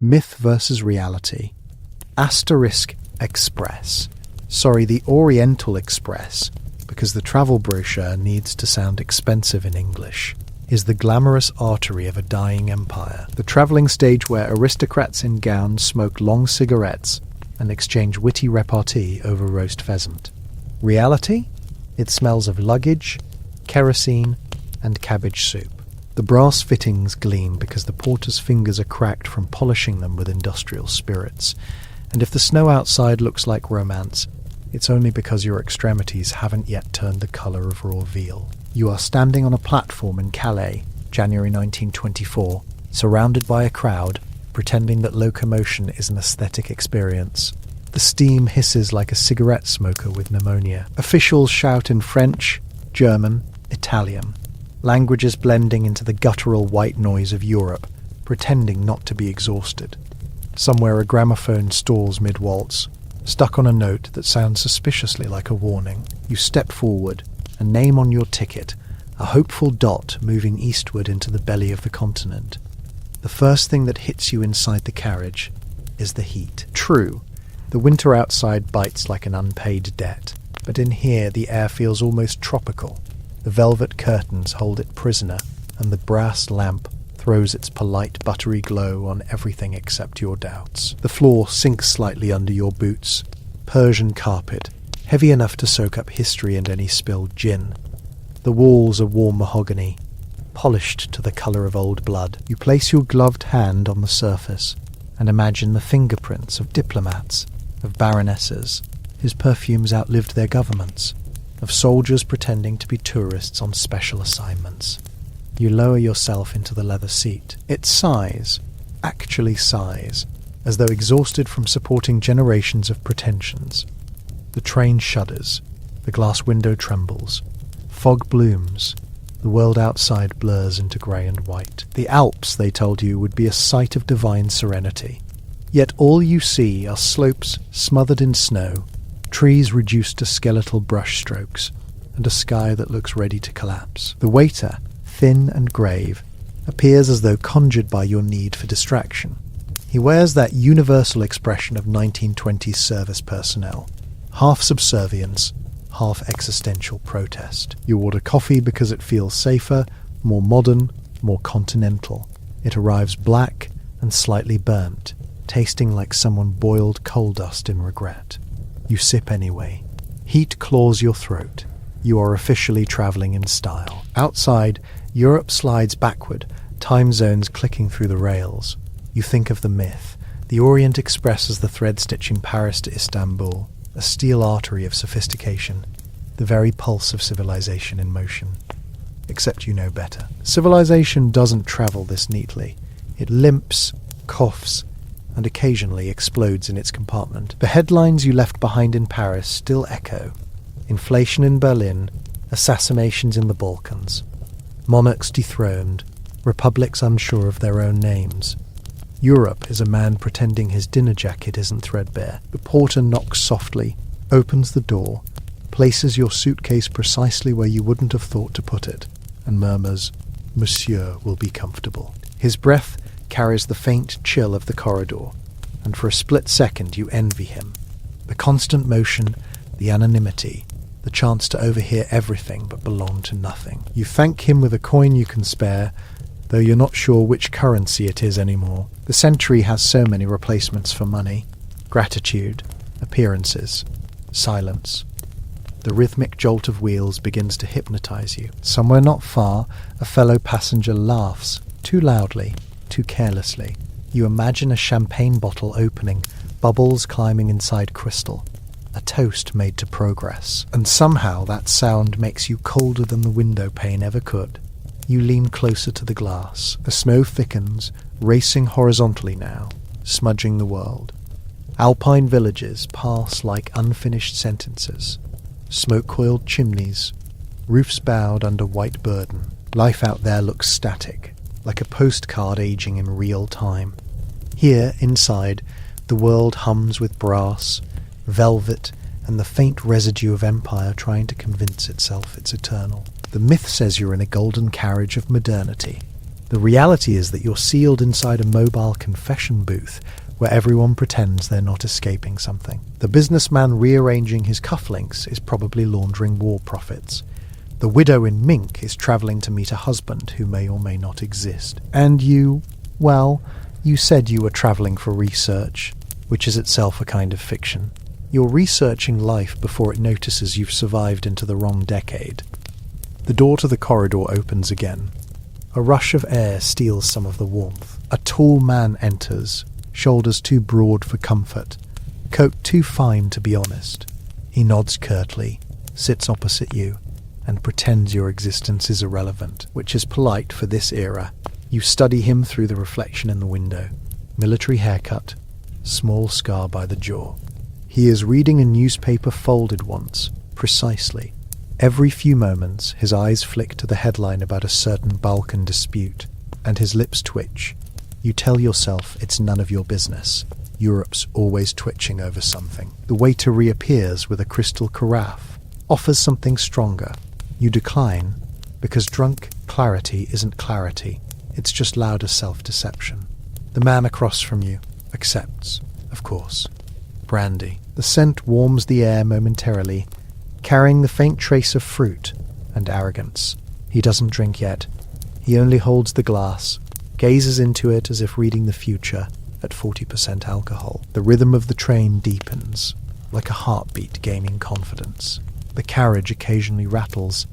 Myth versus reality. Express. Sorry, the Oriental Express, because the travel brochure needs to sound expensive in English, is the glamorous artery of a dying empire. The travelling stage where aristocrats in gowns smoke long cigarettes and exchange witty repartee over roast pheasant. Reality? It smells of luggage, kerosene, and cabbage soup. The brass fittings gleam because the porter's fingers are cracked from polishing them with industrial spirits. And if the snow outside looks like romance, it's only because your extremities haven't yet turned the colour of raw veal. You are standing on a platform in Calais, January 1924, surrounded by a crowd, pretending that locomotion is an aesthetic experience. The steam hisses like a cigarette smoker with pneumonia. Officials shout in French, German, Italian, languages blending into the guttural white noise of Europe, pretending not to be exhausted. Somewhere a gramophone stalls mid-waltz, stuck on a note that sounds suspiciously like a warning. You step forward, a name on your ticket, a hopeful dot moving eastward into the belly of the continent. The first thing that hits you inside the carriage is the heat. True, the winter outside bites like an unpaid debt, but in here the air feels almost tropical. The velvet curtains hold it prisoner, and the brass lamp throws its polite buttery glow on everything except your doubts. The floor sinks slightly under your boots. Persian carpet, heavy enough to soak up history and any spilled gin. The walls are warm mahogany, polished to the colour of old blood. You place your gloved hand on the surface and imagine the fingerprints of diplomats, of baronesses, whose perfumes outlived their governments, of soldiers pretending to be tourists on special assignments. You lower yourself into the leather seat. It sighs, actually sighs, as though exhausted from supporting generations of pretensions. The train shudders, the glass window trembles, fog blooms, the world outside blurs into grey and white. The Alps, they told you, would be a sight of divine serenity. Yet all you see are slopes smothered in snow, trees reduced to skeletal brushstrokes, and a sky that looks ready to collapse. The waiter, thin and grave, appears as though conjured by your need for distraction. He wears that universal expression of 1920s service personnel, half subservience, half existential protest. You order coffee because it feels safer, more modern, more continental. It arrives black and slightly burnt, tasting like someone boiled coal dust in regret. You sip anyway. Heat claws your throat. You are officially travelling in style. Outside, Europe slides backward, time zones clicking through the rails. You think of the myth. The Orient Express as the thread stitching Paris to Istanbul, a steel artery of sophistication, the very pulse of civilization in motion. Except you know better. Civilization doesn't travel this neatly. It limps, coughs, and occasionally explodes in its compartment. The headlines you left behind in Paris still echo. Inflation in Berlin, assassinations in the Balkans, monarchs dethroned, republics unsure of their own names. Europe is a man pretending his dinner jacket isn't threadbare. The porter knocks softly, opens the door, places your suitcase precisely where you wouldn't have thought to put it, and murmurs, "Monsieur will be comfortable." His breath carries the faint chill of the corridor, and for a split second you envy him. The constant motion, the anonymity, the chance to overhear everything but belong to nothing. You thank him with a coin you can spare, though you're not sure which currency it is anymore. The century has so many replacements for money. Gratitude, appearances, silence. The rhythmic jolt of wheels begins to hypnotize you. Somewhere not far, a fellow passenger laughs, too loudly, too carelessly. You imagine a champagne bottle opening, bubbles climbing inside crystal, a toast made to progress. And somehow that sound makes you colder than the window pane ever could. You lean closer to the glass. The snow thickens, racing horizontally now, smudging the world. Alpine villages pass like unfinished sentences. Smoke-coiled chimneys, roofs bowed under white burden. Life out there looks static, like a postcard aging in real time. Here, inside, the world hums with brass, velvet, and the faint residue of empire trying to convince itself it's eternal. The myth says you're in a golden carriage of modernity. The reality is that you're sealed inside a mobile confession booth where everyone pretends they're not escaping something. The businessman rearranging his cufflinks is probably laundering war profits. The widow in mink is travelling to meet a husband who may or may not exist. And you said you were travelling for research, which is itself a kind of fiction. You're researching life before it notices you've survived into the wrong decade. The door to the corridor opens again. A rush of air steals some of the warmth. A tall man enters, shoulders too broad for comfort, coat too fine to be honest. He nods curtly, sits opposite you, and pretends your existence is irrelevant, which is polite for this era. You study him through the reflection in the window. Military haircut, small scar by the jaw. He is reading a newspaper folded once, precisely. Every few moments, his eyes flick to the headline about a certain Balkan dispute, and his lips twitch. You tell yourself it's none of your business. Europe's always twitching over something. The waiter reappears with a crystal carafe, offers something stronger. You decline, because drunk clarity isn't clarity. It's just louder self-deception. The man across from you accepts, of course. Brandy. The scent warms the air momentarily, carrying the faint trace of fruit and arrogance. He doesn't drink yet. He only holds the glass, gazes into it as if reading the future at 40% alcohol. The rhythm of the train deepens, like a heartbeat gaining confidence. The carriage occasionally rattles,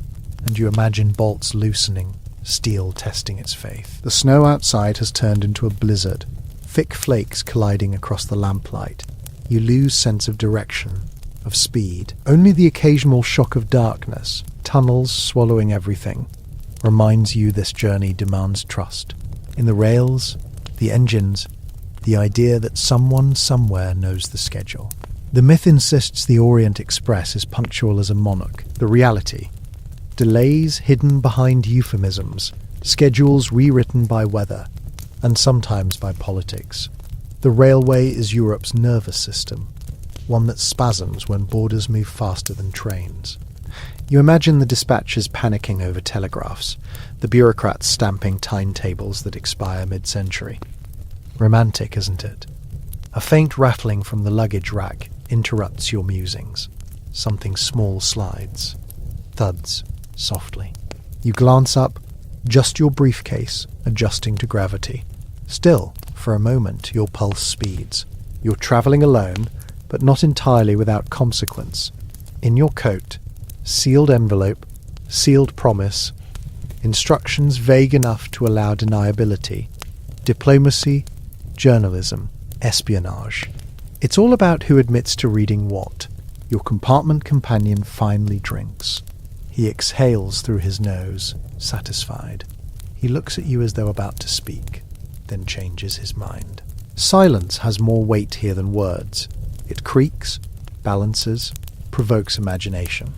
and you imagine bolts loosening, steel testing its faith. The snow outside has turned into a blizzard, thick flakes colliding across the lamplight. You lose sense of direction, of speed. Only the occasional shock of darkness, tunnels swallowing everything, reminds you this journey demands trust. In the rails, the engines, the idea that someone somewhere knows the schedule. The myth insists the Orient Express is punctual as a monarch. The reality, delays hidden behind euphemisms, schedules rewritten by weather, and sometimes by politics. The railway is Europe's nervous system, one that spasms when borders move faster than trains. You imagine the dispatchers panicking over telegraphs, the bureaucrats stamping timetables that expire mid-century. Romantic, isn't it? A faint rattling from the luggage rack interrupts your musings. Something small slides, thuds softly. You glance up, just your briefcase adjusting to gravity. Still, for a moment, your pulse speeds. You're travelling alone, but not entirely without consequence. In your coat, sealed envelope, sealed promise, instructions vague enough to allow deniability, diplomacy, journalism, espionage. It's all about who admits to reading what. Your compartment companion finally drinks. He exhales through his nose, satisfied. He looks at you as though about to speak, then changes his mind. Silence has more weight here than words. It creaks, balances, provokes imagination.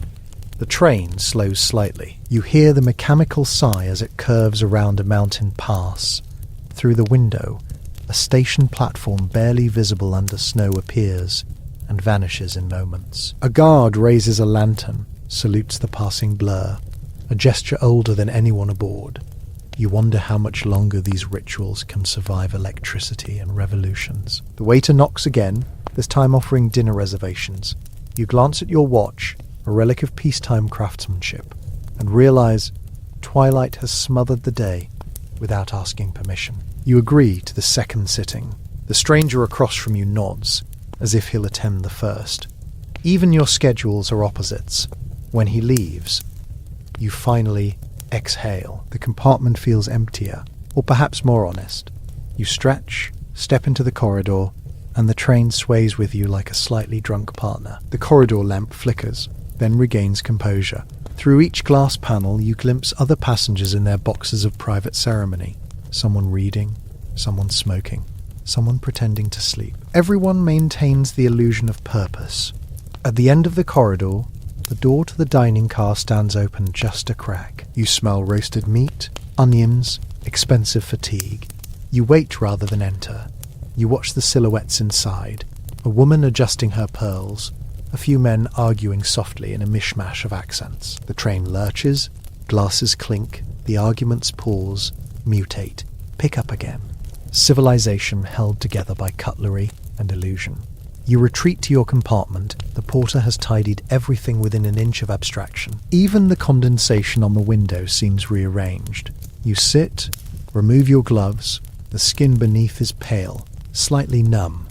The train slows slightly. You hear the mechanical sigh as it curves around a mountain pass. Through the window, a station platform barely visible under snow appears and vanishes in moments. A guard raises a lantern, salutes the passing blur, a gesture older than anyone aboard. You wonder how much longer these rituals can survive electricity and revolutions. The waiter knocks again, this time offering dinner reservations. You glance at your watch, a relic of peacetime craftsmanship, and realize twilight has smothered the day without asking permission. You agree to the second sitting. The stranger across from you nods, as if he'll attend the first. Even your schedules are opposites. When he leaves, you finally exhale. The compartment feels emptier, or perhaps more honest. You stretch, step into the corridor, and the train sways with you like a slightly drunk partner. The corridor lamp flickers, then regains composure. Through each glass panel, you glimpse other passengers in their boxes of private ceremony. Someone reading, someone smoking, someone pretending to sleep. Everyone maintains the illusion of purpose. At the end of the corridor, the door to the dining car stands open just a crack. You smell roasted meat, onions, expensive fatigue. You wait rather than enter. You watch the silhouettes inside. A woman adjusting her pearls, a few men arguing softly in a mishmash of accents. The train lurches, glasses clink, the arguments pause, mutate, pick up again. Civilization held together by cutlery and illusion. You retreat to your compartment. The porter has tidied everything within an inch of abstraction. Even the condensation on the window seems rearranged. You sit, remove your gloves. The skin beneath is pale, slightly numb,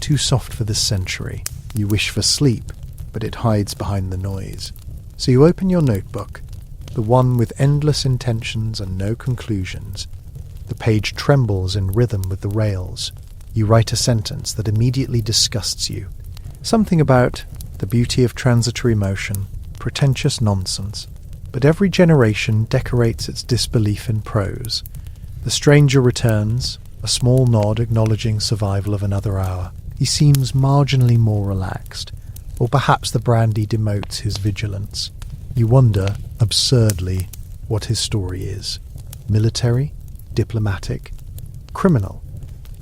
too soft for this century. You wish for sleep, but it hides behind the noise. So you open your notebook, the one with endless intentions and no conclusions. The page trembles in rhythm with the rails. You write a sentence that immediately disgusts you. Something about the beauty of transitory motion, pretentious nonsense. But every generation decorates its disbelief in prose. The stranger returns, a small nod acknowledging survival of another hour. He seems marginally more relaxed, or perhaps the brandy demotes his vigilance. You wonder, absurdly, what his story is. Military? Diplomatic? Criminal?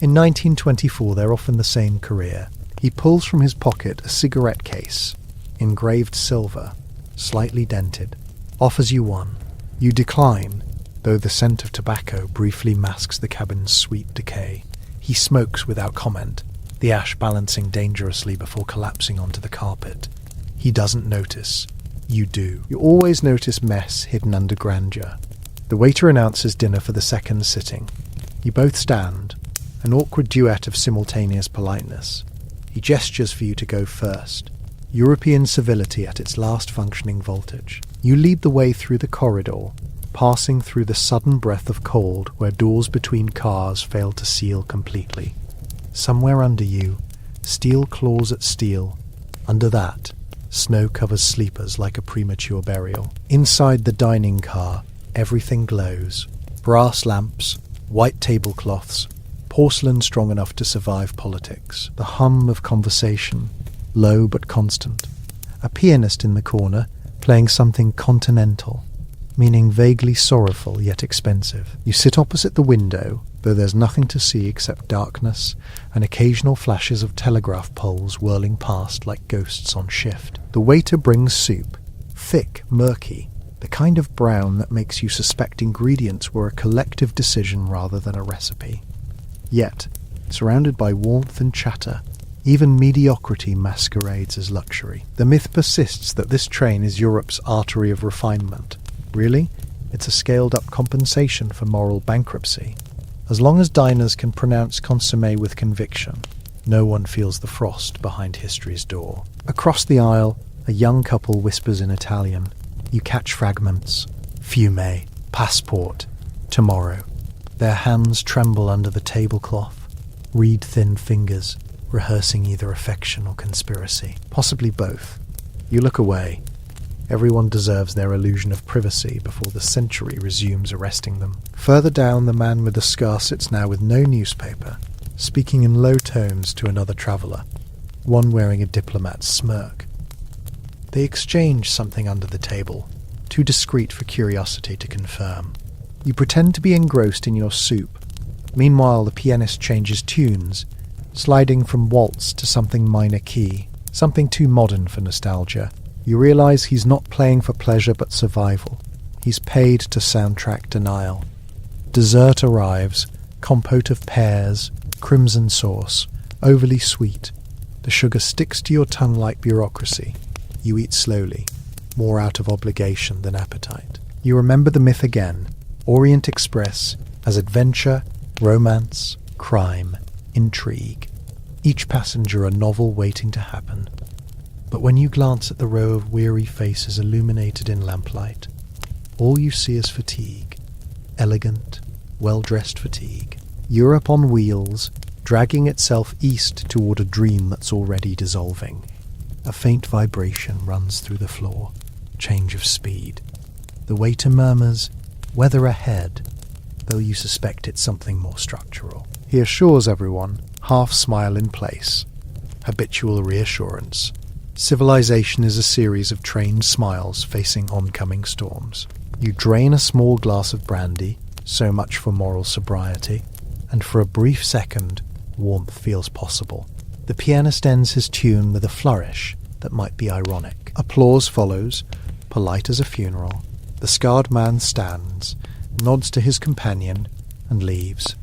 In 1924 they're often the same career. He pulls from his pocket a cigarette case, engraved silver, slightly dented, offers you one. You decline, though the scent of tobacco briefly masks the cabin's sweet decay. He smokes without comment, the ash balancing dangerously before collapsing onto the carpet. He doesn't notice. You do. You always notice mess hidden under grandeur. The waiter announces dinner for the second sitting. You both stand, an awkward duet of simultaneous politeness. He gestures for you to go first. European civility at its last functioning voltage. You lead the way through the corridor, passing through the sudden breath of cold where doors between cars fail to seal completely. Somewhere under you, steel claws at steel. Under that, snow covers sleepers like a premature burial. Inside the dining car, everything glows. Brass lamps, white tablecloths, porcelain strong enough to survive politics. The hum of conversation, low but constant. A pianist in the corner, playing something continental, meaning vaguely sorrowful yet expensive. You sit opposite the window, though there's nothing to see except darkness and occasional flashes of telegraph poles whirling past like ghosts on shift. The waiter brings soup, thick, murky, the kind of brown that makes you suspect ingredients were a collective decision rather than a recipe. Yet, surrounded by warmth and chatter, even mediocrity masquerades as luxury. The myth persists that this train is Europe's artery of refinement. Really? It's a scaled-up compensation for moral bankruptcy. As long as diners can pronounce consommé with conviction, no one feels the frost behind history's door. Across the aisle, a young couple whispers in Italian. You catch fragments. Fume, passport, tomorrow. Their hands tremble under the tablecloth, reed-thin fingers, rehearsing either affection or conspiracy. Possibly both. You look away. Everyone deserves their illusion of privacy before the century resumes arresting them. Further down, the man with the scar sits now with no newspaper, speaking in low tones to another traveller, one wearing a diplomat's smirk. They exchange something under the table, too discreet for curiosity to confirm. You pretend to be engrossed in your soup. Meanwhile, the pianist changes tunes, sliding from waltz to something minor key, something too modern for nostalgia. You realise he's not playing for pleasure but survival. He's paid to soundtrack denial. Dessert arrives, compote of pears, crimson sauce, overly sweet. The sugar sticks to your tongue like bureaucracy. You eat slowly, more out of obligation than appetite. You remember the myth again, Orient Express, as adventure, romance, crime, intrigue. Each passenger a novel waiting to happen. But when you glance at the row of weary faces illuminated in lamplight, all you see is fatigue. Elegant, well-dressed fatigue. Europe on wheels, dragging itself east toward a dream that's already dissolving. A faint vibration runs through the floor. Change of speed. The waiter murmurs, "Weather ahead," though you suspect it's something more structural. He assures everyone, half smile in place. Habitual reassurance. Civilization is a series of trained smiles facing oncoming storms. You drain a small glass of brandy, so much for moral sobriety, and for a brief second, warmth feels possible. The pianist ends his tune with a flourish that might be ironic. Applause follows, polite as a funeral. The scarred man stands, nods to his companion, and leaves.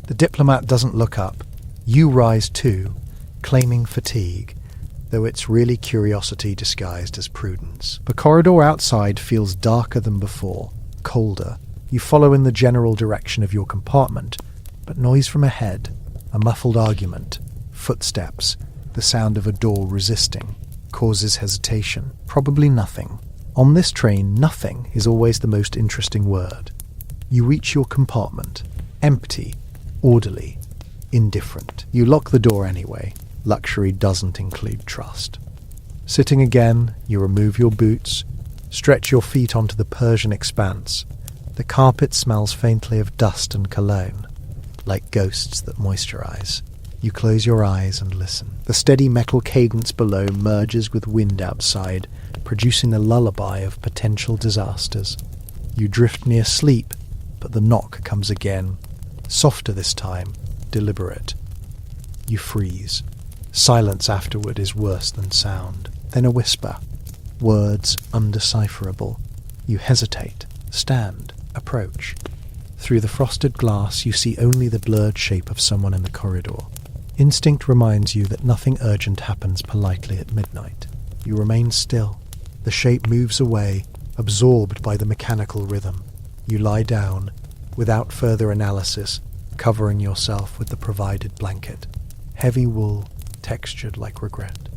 The diplomat doesn't look up. You rise too, claiming fatigue, though it's really curiosity disguised as prudence. The corridor outside feels darker than before, colder. You follow in the general direction of your compartment, but noise from ahead, a muffled argument, footsteps, the sound of a door resisting, causes hesitation. Probably nothing. On this train, nothing is always the most interesting word. You reach your compartment, empty, orderly, indifferent. You lock the door anyway. Luxury doesn't include trust. Sitting again, you remove your boots, stretch your feet onto the Persian expanse. The carpet smells faintly of dust and cologne, like ghosts that moisturize. You close your eyes and listen. The steady metal cadence below merges with wind outside, producing a lullaby of potential disasters. You drift near sleep, but the knock comes again, softer this time, deliberate. You freeze. Silence afterward is worse than sound. Then a whisper. Words undecipherable. You hesitate, stand, approach. Through the frosted glass you see only the blurred shape of someone in the corridor. Instinct reminds you that nothing urgent happens politely at midnight. You remain still. The shape moves away, absorbed by the mechanical rhythm. You lie down, without further analysis, covering yourself with the provided blanket. Heavy wool, textured like regret.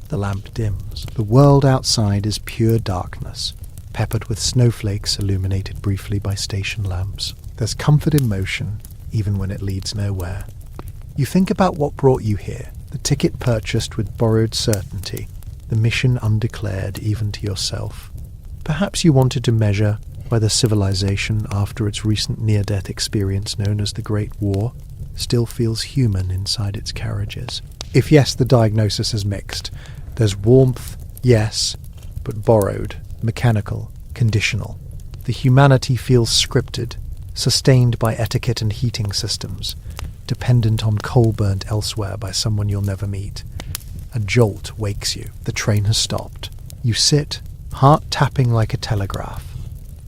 The lamp dims. The world outside is pure darkness, peppered with snowflakes illuminated briefly by station lamps. There's comfort in motion, even when it leads nowhere. You think about what brought you here, the ticket purchased with borrowed certainty, the mission undeclared even to yourself. Perhaps you wanted to measure whether civilization, after its recent near-death experience known as the Great War, still feels human inside its carriages. If yes, the diagnosis is mixed. There's warmth, yes, but borrowed, mechanical, conditional. The humanity feels scripted, sustained by etiquette and heating systems, dependent on coal burnt elsewhere by someone you'll never meet. A jolt wakes you. The train has stopped. You sit, heart tapping like a telegraph.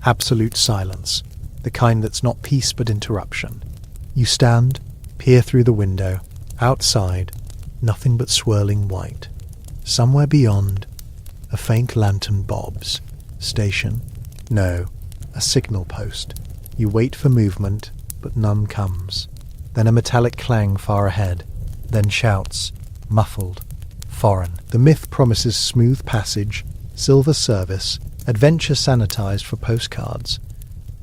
Absolute silence, the kind that's not peace but interruption. You stand, peer through the window. Outside, nothing but swirling white. Somewhere beyond, a faint lantern bobs. Station? No, a signal post. You wait for movement, but none comes. Then a metallic clang far ahead. Then shouts, muffled, foreign. The myth promises smooth passage, silver service, adventure sanitized for postcards.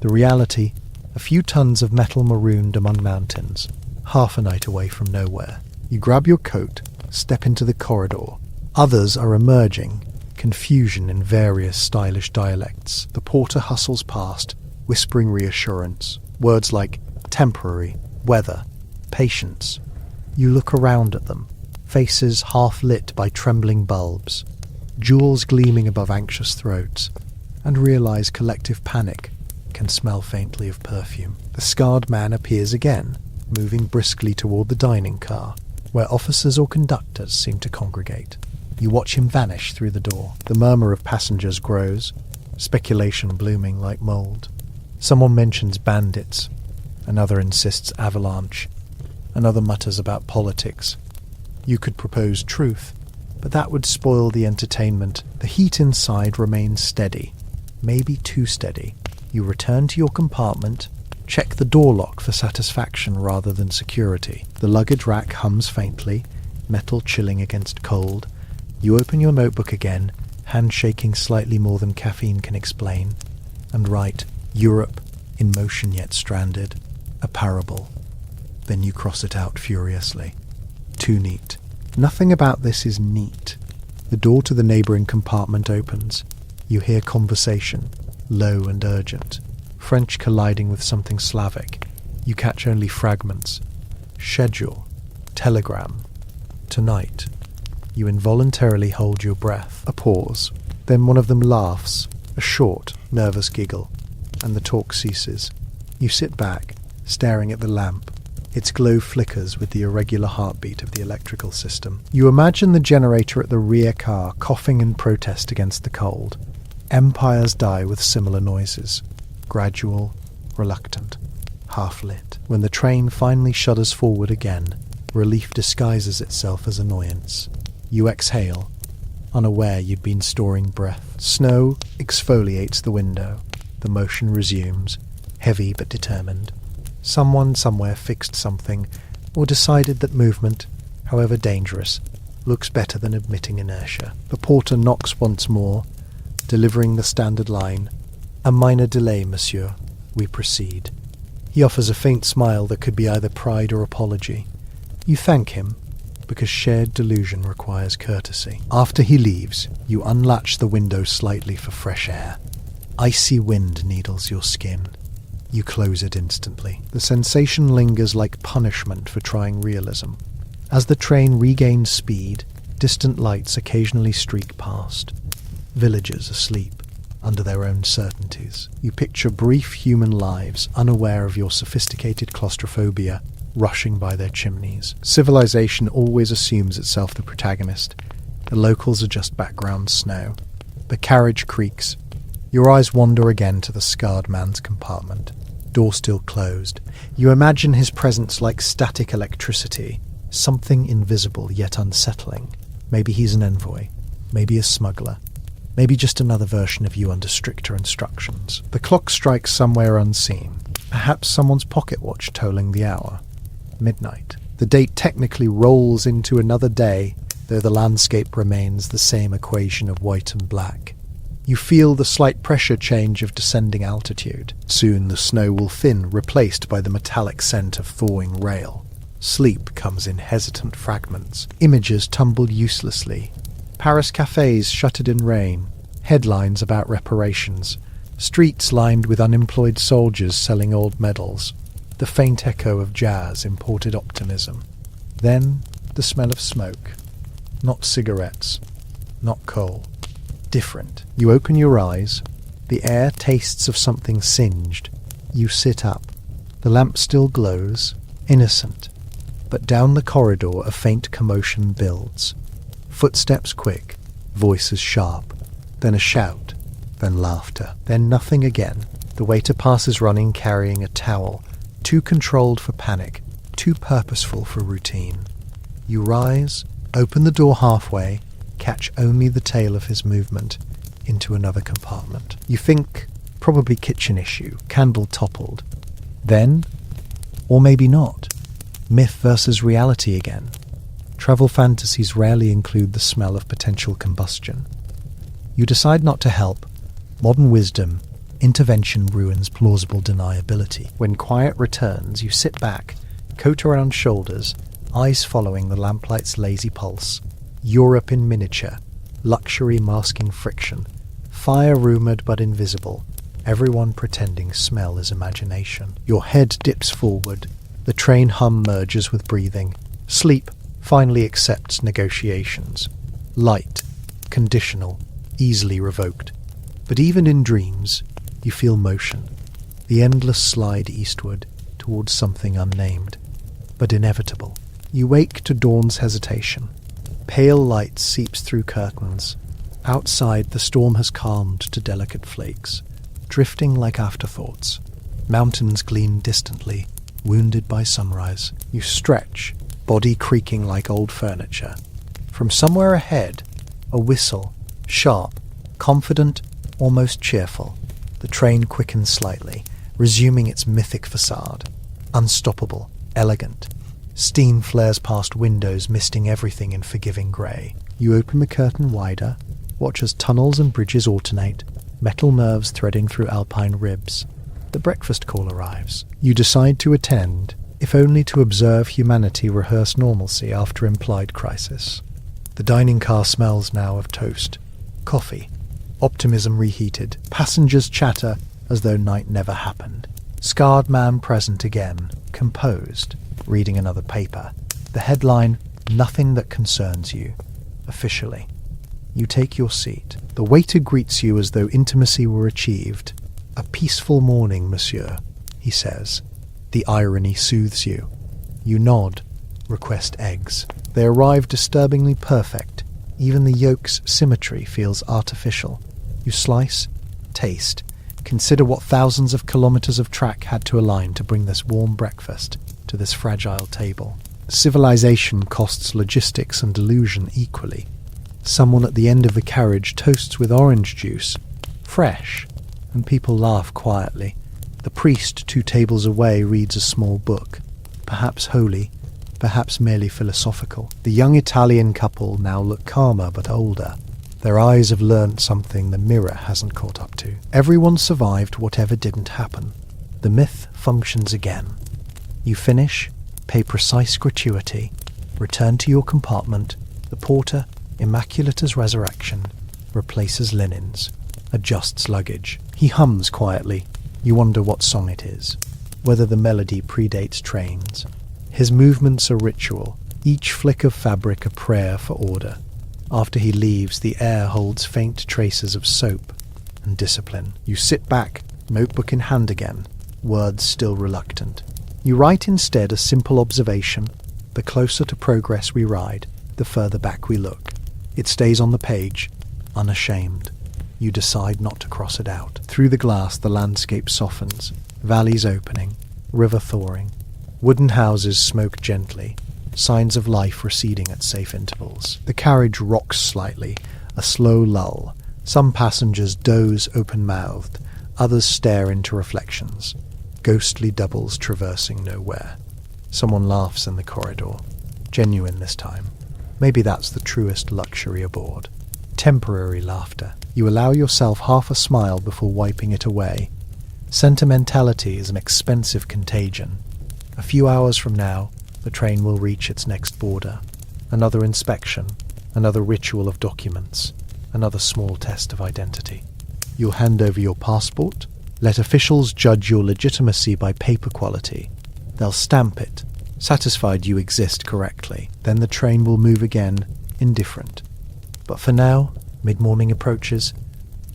The reality, a few tons of metal marooned among mountains, half a night away from nowhere. You grab your coat, step into the corridor. Others are emerging, confusion in various stylish dialects. The porter hustles past, whispering reassurance. Words like temporary, weather, patience. You look around at them, faces half lit by trembling bulbs, jewels gleaming above anxious throats, and realize collective panic can smell faintly of perfume. The scarred man appears again, moving briskly toward the dining car, where officers or conductors seem to congregate. You watch him vanish through the door. The murmur of passengers grows, speculation blooming like mold. Someone mentions bandits, another insists avalanche, another mutters about politics. You could propose truth, but that would spoil the entertainment. The heat inside remains steady, maybe too steady. You return to your compartment, check the door lock for satisfaction rather than security. The luggage rack hums faintly, metal chilling against cold. You open your notebook again, hand shaking slightly more than caffeine can explain, and write, Europe, in motion yet stranded, a parable. Then you cross it out furiously. Too neat. Nothing about this is neat. The door to the neighbouring compartment opens. You hear conversation, low and urgent. French colliding with something Slavic. You catch only fragments. Schedule. Telegram. Tonight. You involuntarily hold your breath. A pause. Then one of them laughs. A short, nervous giggle. And the talk ceases. You sit back, staring at the lamp. Its glow flickers with the irregular heartbeat of the electrical system. You imagine the generator at the rear car coughing in protest against the cold. Empires die with similar noises. Gradual, reluctant, half-lit. When the train finally shudders forward again, relief disguises itself as annoyance. You exhale, unaware you'd been storing breath. Snow exfoliates the window. The motion resumes, heavy but determined. Someone somewhere fixed something, or decided that movement, however dangerous, looks better than admitting inertia. The porter knocks once more, delivering the standard line, "A minor delay, monsieur. We proceed." He offers a faint smile that could be either pride or apology. You thank him, because shared delusion requires courtesy. After he leaves, you unlatch the window slightly for fresh air. Icy wind needles your skin. You close it instantly. The sensation lingers like punishment for trying realism. As the train regains speed, distant lights occasionally streak past. Villagers asleep, under their own certainties. You picture brief human lives, unaware of your sophisticated claustrophobia, rushing by their chimneys. Civilization always assumes itself the protagonist. The locals are just background snow. The carriage creaks. Your eyes wander again to the scarred man's compartment. Door still closed. You imagine his presence like static electricity, something invisible yet unsettling. Maybe he's an envoy, maybe a smuggler, maybe just another version of you under stricter instructions. The clock strikes somewhere unseen. Perhaps someone's pocket watch tolling the hour. Midnight. The date technically rolls into another day, though the landscape remains the same equation of white and black. You feel the slight pressure change of descending altitude. Soon the snow will thin, replaced by the metallic scent of thawing rail. Sleep comes in hesitant fragments. Images tumble uselessly. Paris cafes shuttered in rain. Headlines about reparations. Streets lined with unemployed soldiers selling old medals. The faint echo of jazz imported optimism. Then the smell of smoke. Not cigarettes. Not coal. Different. You open your eyes. The air tastes of something singed. You sit up. The lamp still glows, innocent. But down the corridor a faint commotion builds. Footsteps quick, voices sharp, then a shout, then laughter, then nothing again. The waiter passes running carrying a towel, too controlled for panic, too purposeful for routine. You rise, open the door halfway, catch only the tail of his movement into another compartment. You think, probably kitchen issue, candle toppled. Then, or maybe not, myth versus reality again. Travel fantasies rarely include the smell of potential combustion. You decide not to help. Modern wisdom, intervention ruins plausible deniability. When quiet returns, you sit back, coat around shoulders, eyes following the lamplight's lazy pulse. Europe in miniature, luxury masking friction, fire rumoured but invisible, everyone pretending smell is imagination. Your head dips forward, the train hum merges with breathing. Sleep finally accepts negotiations. Light, conditional, easily revoked. But even in dreams, you feel motion, the endless slide eastward towards something unnamed, but inevitable. You wake to dawn's hesitation. Pale light seeps through curtains. Outside, the storm has calmed to delicate flakes, drifting like afterthoughts. Mountains gleam distantly, wounded by sunrise. You stretch, body creaking like old furniture. From somewhere ahead, a whistle, sharp, confident, almost cheerful. The train quickens slightly, resuming its mythic facade. Unstoppable, elegant. Steam flares past windows, misting everything in forgiving grey. You open the curtain wider, watch as tunnels and bridges alternate, metal nerves threading through Alpine ribs. The breakfast call arrives. You decide to attend, if only to observe humanity rehearse normalcy after implied crisis. The dining car smells now of toast, coffee, optimism reheated. Passengers chatter as though night never happened. Scarred man present again, composed, reading another paper. The headline, "Nothing that concerns you." Officially. You take your seat. The waiter greets you as though intimacy were achieved. "A peaceful morning, monsieur," he says. The irony soothes you. You nod, request eggs. They arrive disturbingly perfect. Even the yolk's symmetry feels artificial. You slice, taste, Consider what thousands of kilometers of track had to align to bring this warm breakfast to this fragile table. Civilization costs logistics and illusion equally. Someone at the end of the carriage toasts with orange juice, fresh, and people laugh quietly. The priest 2 tables away reads a small book, perhaps holy, perhaps merely philosophical. The young Italian couple now look calmer but older. Their eyes have learnt something the mirror hasn't caught up to. Everyone survived whatever didn't happen. The myth functions again. You finish, pay precise gratuity, return to your compartment. The porter, immaculate as resurrection, replaces linens, adjusts luggage. He hums quietly. You wonder what song it is, whether the melody predates trains. His movements are ritual, each flick of fabric a prayer for order. After he leaves, the air holds faint traces of soap and discipline. You sit back, notebook in hand again, words still reluctant. You write instead a simple observation: the closer to progress we ride, the further back we look. It stays on the page, unashamed. You decide not to cross it out. Through the glass, the landscape softens, valleys opening, river thawing. Wooden houses smoke gently, signs of life receding at safe intervals. The carriage rocks slightly, a slow lull. Some passengers doze open-mouthed, others stare into reflections, ghostly doubles traversing nowhere. Someone laughs in the corridor, genuine this time. Maybe that's the truest luxury aboard. Temporary laughter. You allow yourself half a smile before wiping it away. Sentimentality is an expensive contagion. A few hours from now, the train will reach its next border. Another inspection, another ritual of documents, another small test of identity. You'll hand over your passport, let officials judge your legitimacy by paper quality. They'll stamp it, satisfied you exist correctly. Then the train will move again, indifferent. But for now, mid-morning approaches,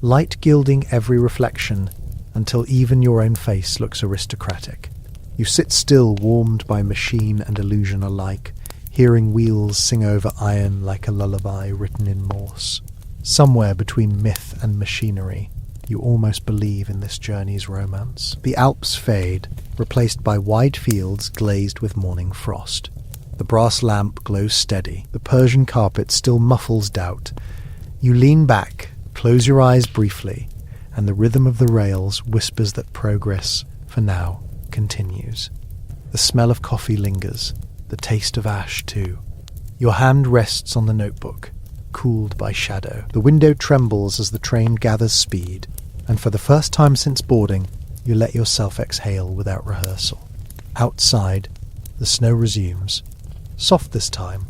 light gilding every reflection until even your own face looks aristocratic. You sit still, warmed by machine and illusion alike, hearing wheels sing over iron like a lullaby written in Morse. Somewhere between myth and machinery, you almost believe in this journey's romance. The Alps fade, replaced by wide fields glazed with morning frost. The brass lamp glows steady. The Persian carpet still muffles doubt. You lean back, close your eyes briefly, and the rhythm of the rails whispers that progress, for now, continues. The smell of coffee lingers, the taste of ash too. Your hand rests on the notebook, cooled by shadow. The window trembles as the train gathers speed, and for the first time since boarding, you let yourself exhale without rehearsal. Outside, the snow resumes, soft this time,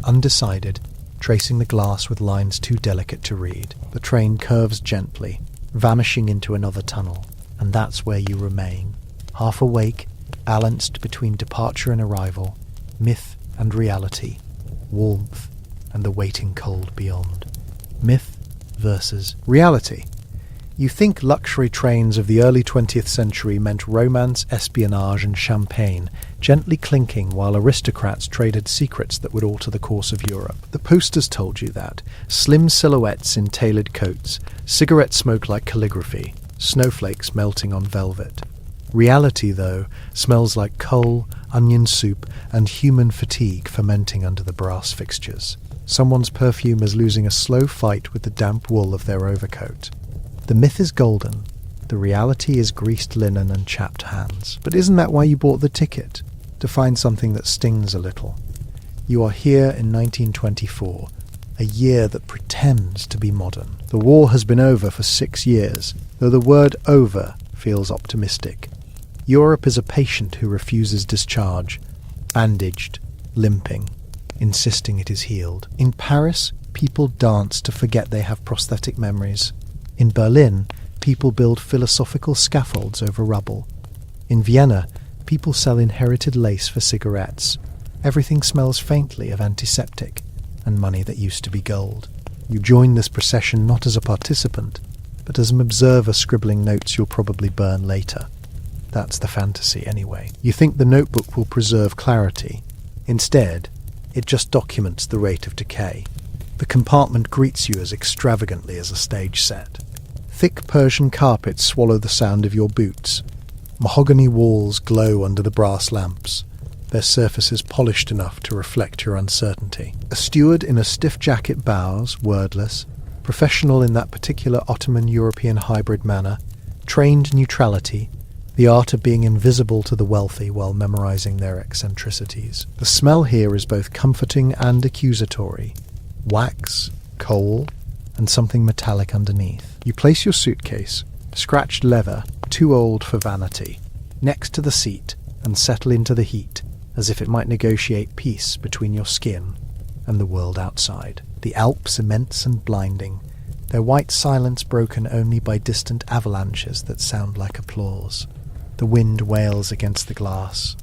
undecided, tracing the glass with lines too delicate to read. The train curves gently, vanishing into another tunnel, and that's where you remain, half awake, balanced between departure and arrival, myth and reality, warmth and the waiting cold beyond. Myth versus reality. You think luxury trains of the early 20th century meant romance, espionage and champagne, gently clinking while aristocrats traded secrets that would alter the course of Europe. The posters told you that. Slim silhouettes in tailored coats, cigarette smoke like calligraphy, snowflakes melting on velvet. Reality, though, smells like coal, onion soup, and human fatigue fermenting under the brass fixtures. Someone's perfume is losing a slow fight with the damp wool of their overcoat. The myth is golden. The reality is greased linen and chapped hands. But isn't that why you bought the ticket? To find something that stings a little. You are here in 1924, a year that pretends to be modern. The war has been over for 6 years, though the word over feels optimistic. Europe is a patient who refuses discharge, bandaged, limping, insisting it is healed. In Paris, people dance to forget they have prosthetic memories. In Berlin, people build philosophical scaffolds over rubble. In Vienna, people sell inherited lace for cigarettes. Everything smells faintly of antiseptic and money that used to be gold. You join this procession not as a participant, but as an observer scribbling notes you'll probably burn later. That's the fantasy anyway. You think the notebook will preserve clarity. Instead, it just documents the rate of decay. The compartment greets you as extravagantly as a stage set. Thick Persian carpets swallow the sound of your boots. Mahogany walls glow under the brass lamps, their surfaces polished enough to reflect your uncertainty. A steward in a stiff jacket bows, wordless, professional in that particular Ottoman European hybrid manner, trained neutrality, the art of being invisible to the wealthy while memorizing their eccentricities. The smell here is both comforting and accusatory. Wax, coal, and something metallic underneath. You place your suitcase, scratched leather, too old for vanity, next to the seat and settle into the heat, as if it might negotiate peace between your skin and the world outside. The Alps immense and blinding, their white silence broken only by distant avalanches that sound like applause. The wind wails against the glass,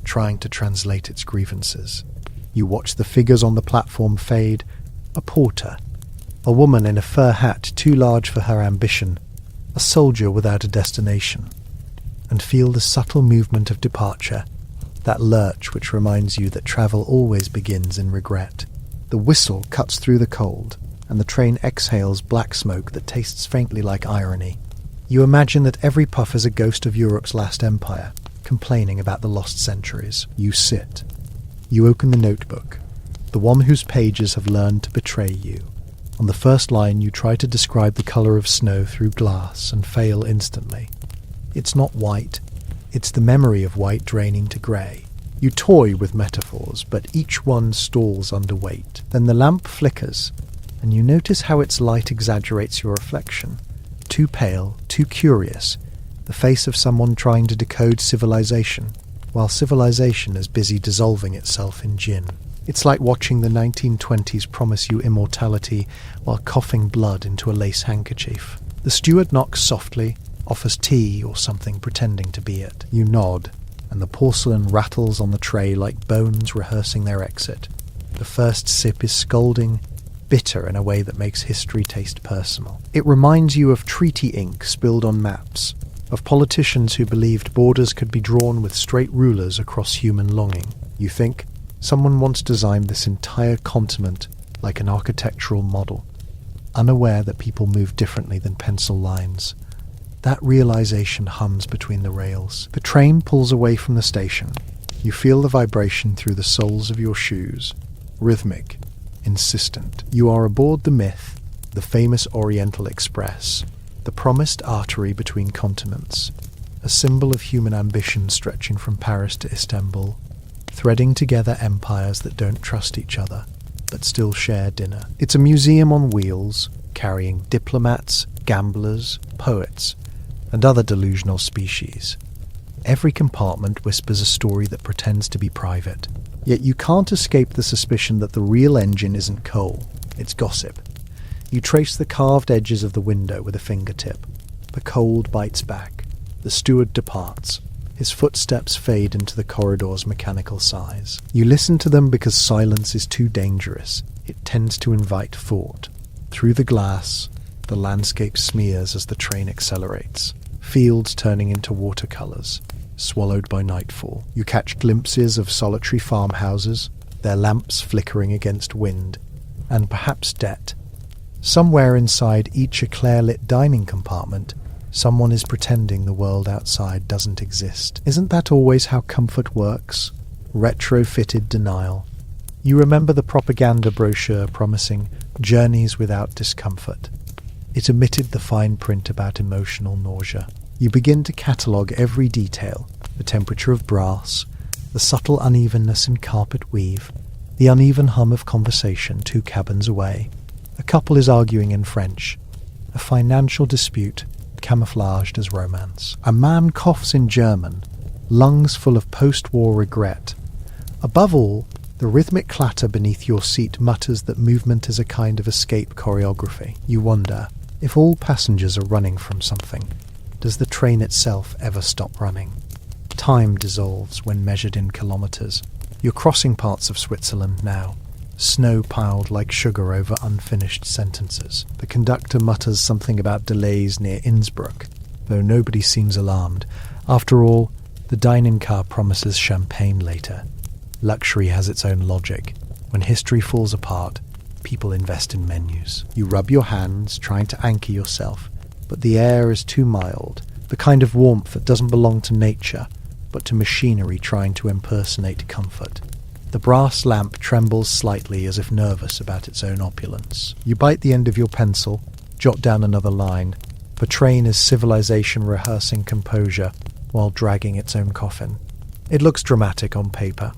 trying to translate its grievances. You watch the figures on the platform fade. A porter, a woman in a fur hat too large for her ambition, a soldier without a destination, and feel the subtle movement of departure, that lurch which reminds you that travel always begins in regret. The whistle cuts through the cold, and the train exhales black smoke that tastes faintly like irony. You imagine that every puff is a ghost of Europe's last empire, complaining about the lost centuries. You sit. You open the notebook, the one whose pages have learned to betray you. On the first line you try to describe the colour of snow through glass and fail instantly. It's not white, it's the memory of white draining to grey. You toy with metaphors, but each one stalls under weight. Then the lamp flickers, and you notice how its light exaggerates your reflection. Too pale, too curious, the face of someone trying to decode civilization, while civilization is busy dissolving itself in gin. It's like watching the 1920s promise you immortality while coughing blood into a lace handkerchief. The steward knocks softly, offers tea or something pretending to be it. You nod, and the porcelain rattles on the tray like bones rehearsing their exit. The first sip is scalding, bitter in a way that makes history taste personal. It reminds you of treaty ink spilled on maps, of politicians who believed borders could be drawn with straight rulers across human longing. You think, someone once designed this entire continent like an architectural model, unaware that people move differently than pencil lines. That realization hums between the rails. The train pulls away from the station. You feel the vibration through the soles of your shoes, rhythmic, insistent. You are aboard the myth, the famous Orient Express, the promised artery between continents, a symbol of human ambition stretching from Paris to Istanbul, threading together empires that don't trust each other, but still share dinner. It's a museum on wheels, carrying diplomats, gamblers, poets, and other delusional species. Every compartment whispers a story that pretends to be private. Yet you can't escape the suspicion that the real engine isn't coal, it's gossip. You trace the carved edges of the window with a fingertip. The cold bites back. The steward departs. His footsteps fade into the corridor's mechanical sighs. You listen to them because silence is too dangerous. It tends to invite thought. Through the glass, the landscape smears as the train accelerates. Fields turning into watercolours, swallowed by nightfall. You catch glimpses of solitary farmhouses, their lamps flickering against wind, and perhaps debt. Somewhere inside each eclair-lit dining compartment, someone is pretending the world outside doesn't exist. Isn't that always how comfort works? Retrofitted denial. You remember the propaganda brochure promising journeys without discomfort. It omitted the fine print about emotional nausea. You begin to catalogue every detail, the temperature of brass, the subtle unevenness in carpet weave, the uneven hum of conversation 2 cabins away. A couple is arguing in French, a financial dispute camouflaged as romance. A man coughs in German, lungs full of post-war regret. Above all, the rhythmic clatter beneath your seat mutters that movement is a kind of escape choreography. You wonder, if all passengers are running from something, does the train itself ever stop running? Time dissolves when measured in kilometres. You're crossing parts of Switzerland now, snow piled like sugar over unfinished sentences. The conductor mutters something about delays near Innsbruck, though nobody seems alarmed. After all, the dining car promises champagne later. Luxury has its own logic. When history falls apart, people invest in menus. You rub your hands, trying to anchor yourself, but the air is too mild, the kind of warmth that doesn't belong to nature, but to machinery trying to impersonate comfort. The brass lamp trembles slightly as if nervous about its own opulence. You bite the end of your pencil, jot down another line, portraying as civilization rehearsing composure while dragging its own coffin. It looks dramatic on paper,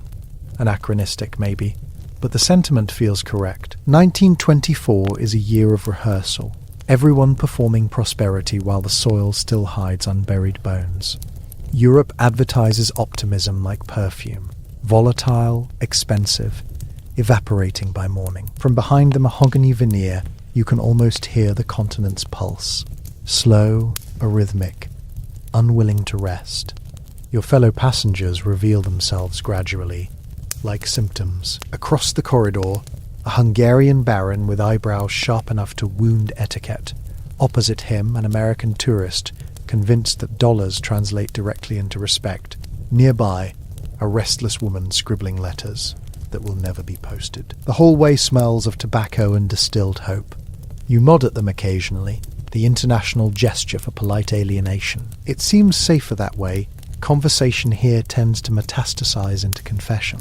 anachronistic maybe, but the sentiment feels correct. 1924 is a year of rehearsal, everyone performing prosperity while the soil still hides unburied bones. Europe advertises optimism like perfume, volatile, expensive, evaporating by morning. From behind the mahogany veneer, you can almost hear the continent's pulse, slow, arrhythmic, unwilling to rest. Your fellow passengers reveal themselves gradually, like symptoms. Across the corridor, a Hungarian baron with eyebrows sharp enough to wound etiquette. Opposite him, an American tourist, convinced that dollars translate directly into respect. Nearby, a restless woman scribbling letters that will never be posted. The hallway smells of tobacco and distilled hope. You nod at them occasionally, the international gesture for polite alienation. It seems safer that way. Conversation here tends to metastasize into confession.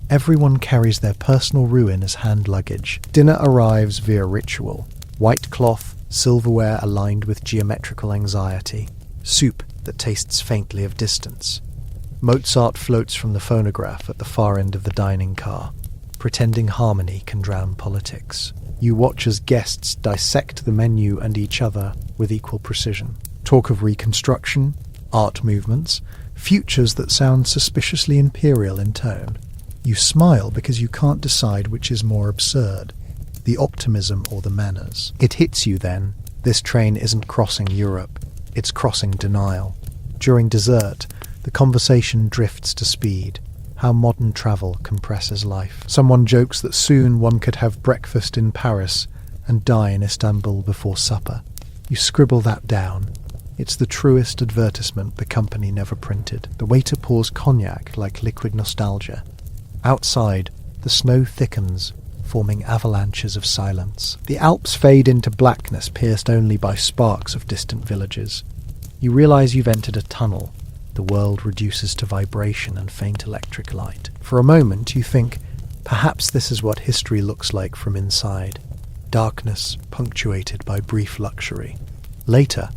Everyone carries their personal ruin as hand luggage. Dinner arrives via ritual. White cloth, silverware aligned with geometrical anxiety. Soup that tastes faintly of distance. Mozart floats from the phonograph at the far end of the dining car, pretending harmony can drown politics. You watch as guests dissect the menu and each other with equal precision. Talk of reconstruction, art movements, futures that sound suspiciously imperial in tone. You smile because you can't decide which is more absurd, the optimism or the manners. It hits you then, this train isn't crossing Europe, it's crossing denial. During dessert, the conversation drifts to speed, how modern travel compresses life. Someone jokes that soon one could have breakfast in Paris and die in Istanbul before supper. You scribble that down. It's the truest advertisement the company never printed. The waiter pours cognac like liquid nostalgia. Outside, the snow thickens, forming avalanches of silence. The Alps fade into blackness pierced only by sparks of distant villages. You realize you've entered a tunnel. The world reduces to vibration and faint electric light. For a moment you think, perhaps this is what history looks like from inside. Darkness punctuated by brief luxury. Later,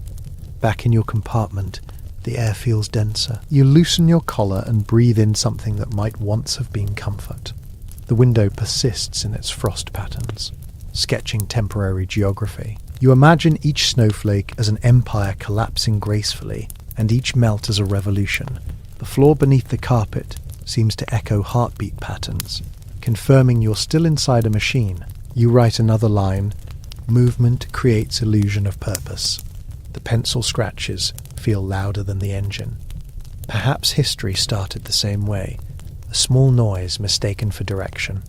back in your compartment, the air feels denser. You loosen your collar and breathe in something that might once have been comfort. The window persists in its frost patterns, sketching temporary geography. You imagine each snowflake as an empire collapsing gracefully, and each melt as a revolution. The floor beneath the carpet seems to echo heartbeat patterns, confirming you're still inside a machine. You write another line. Movement creates illusion of purpose. The pencil scratches feel louder than the engine. Perhaps history started the same way, a small noise mistaken for direction.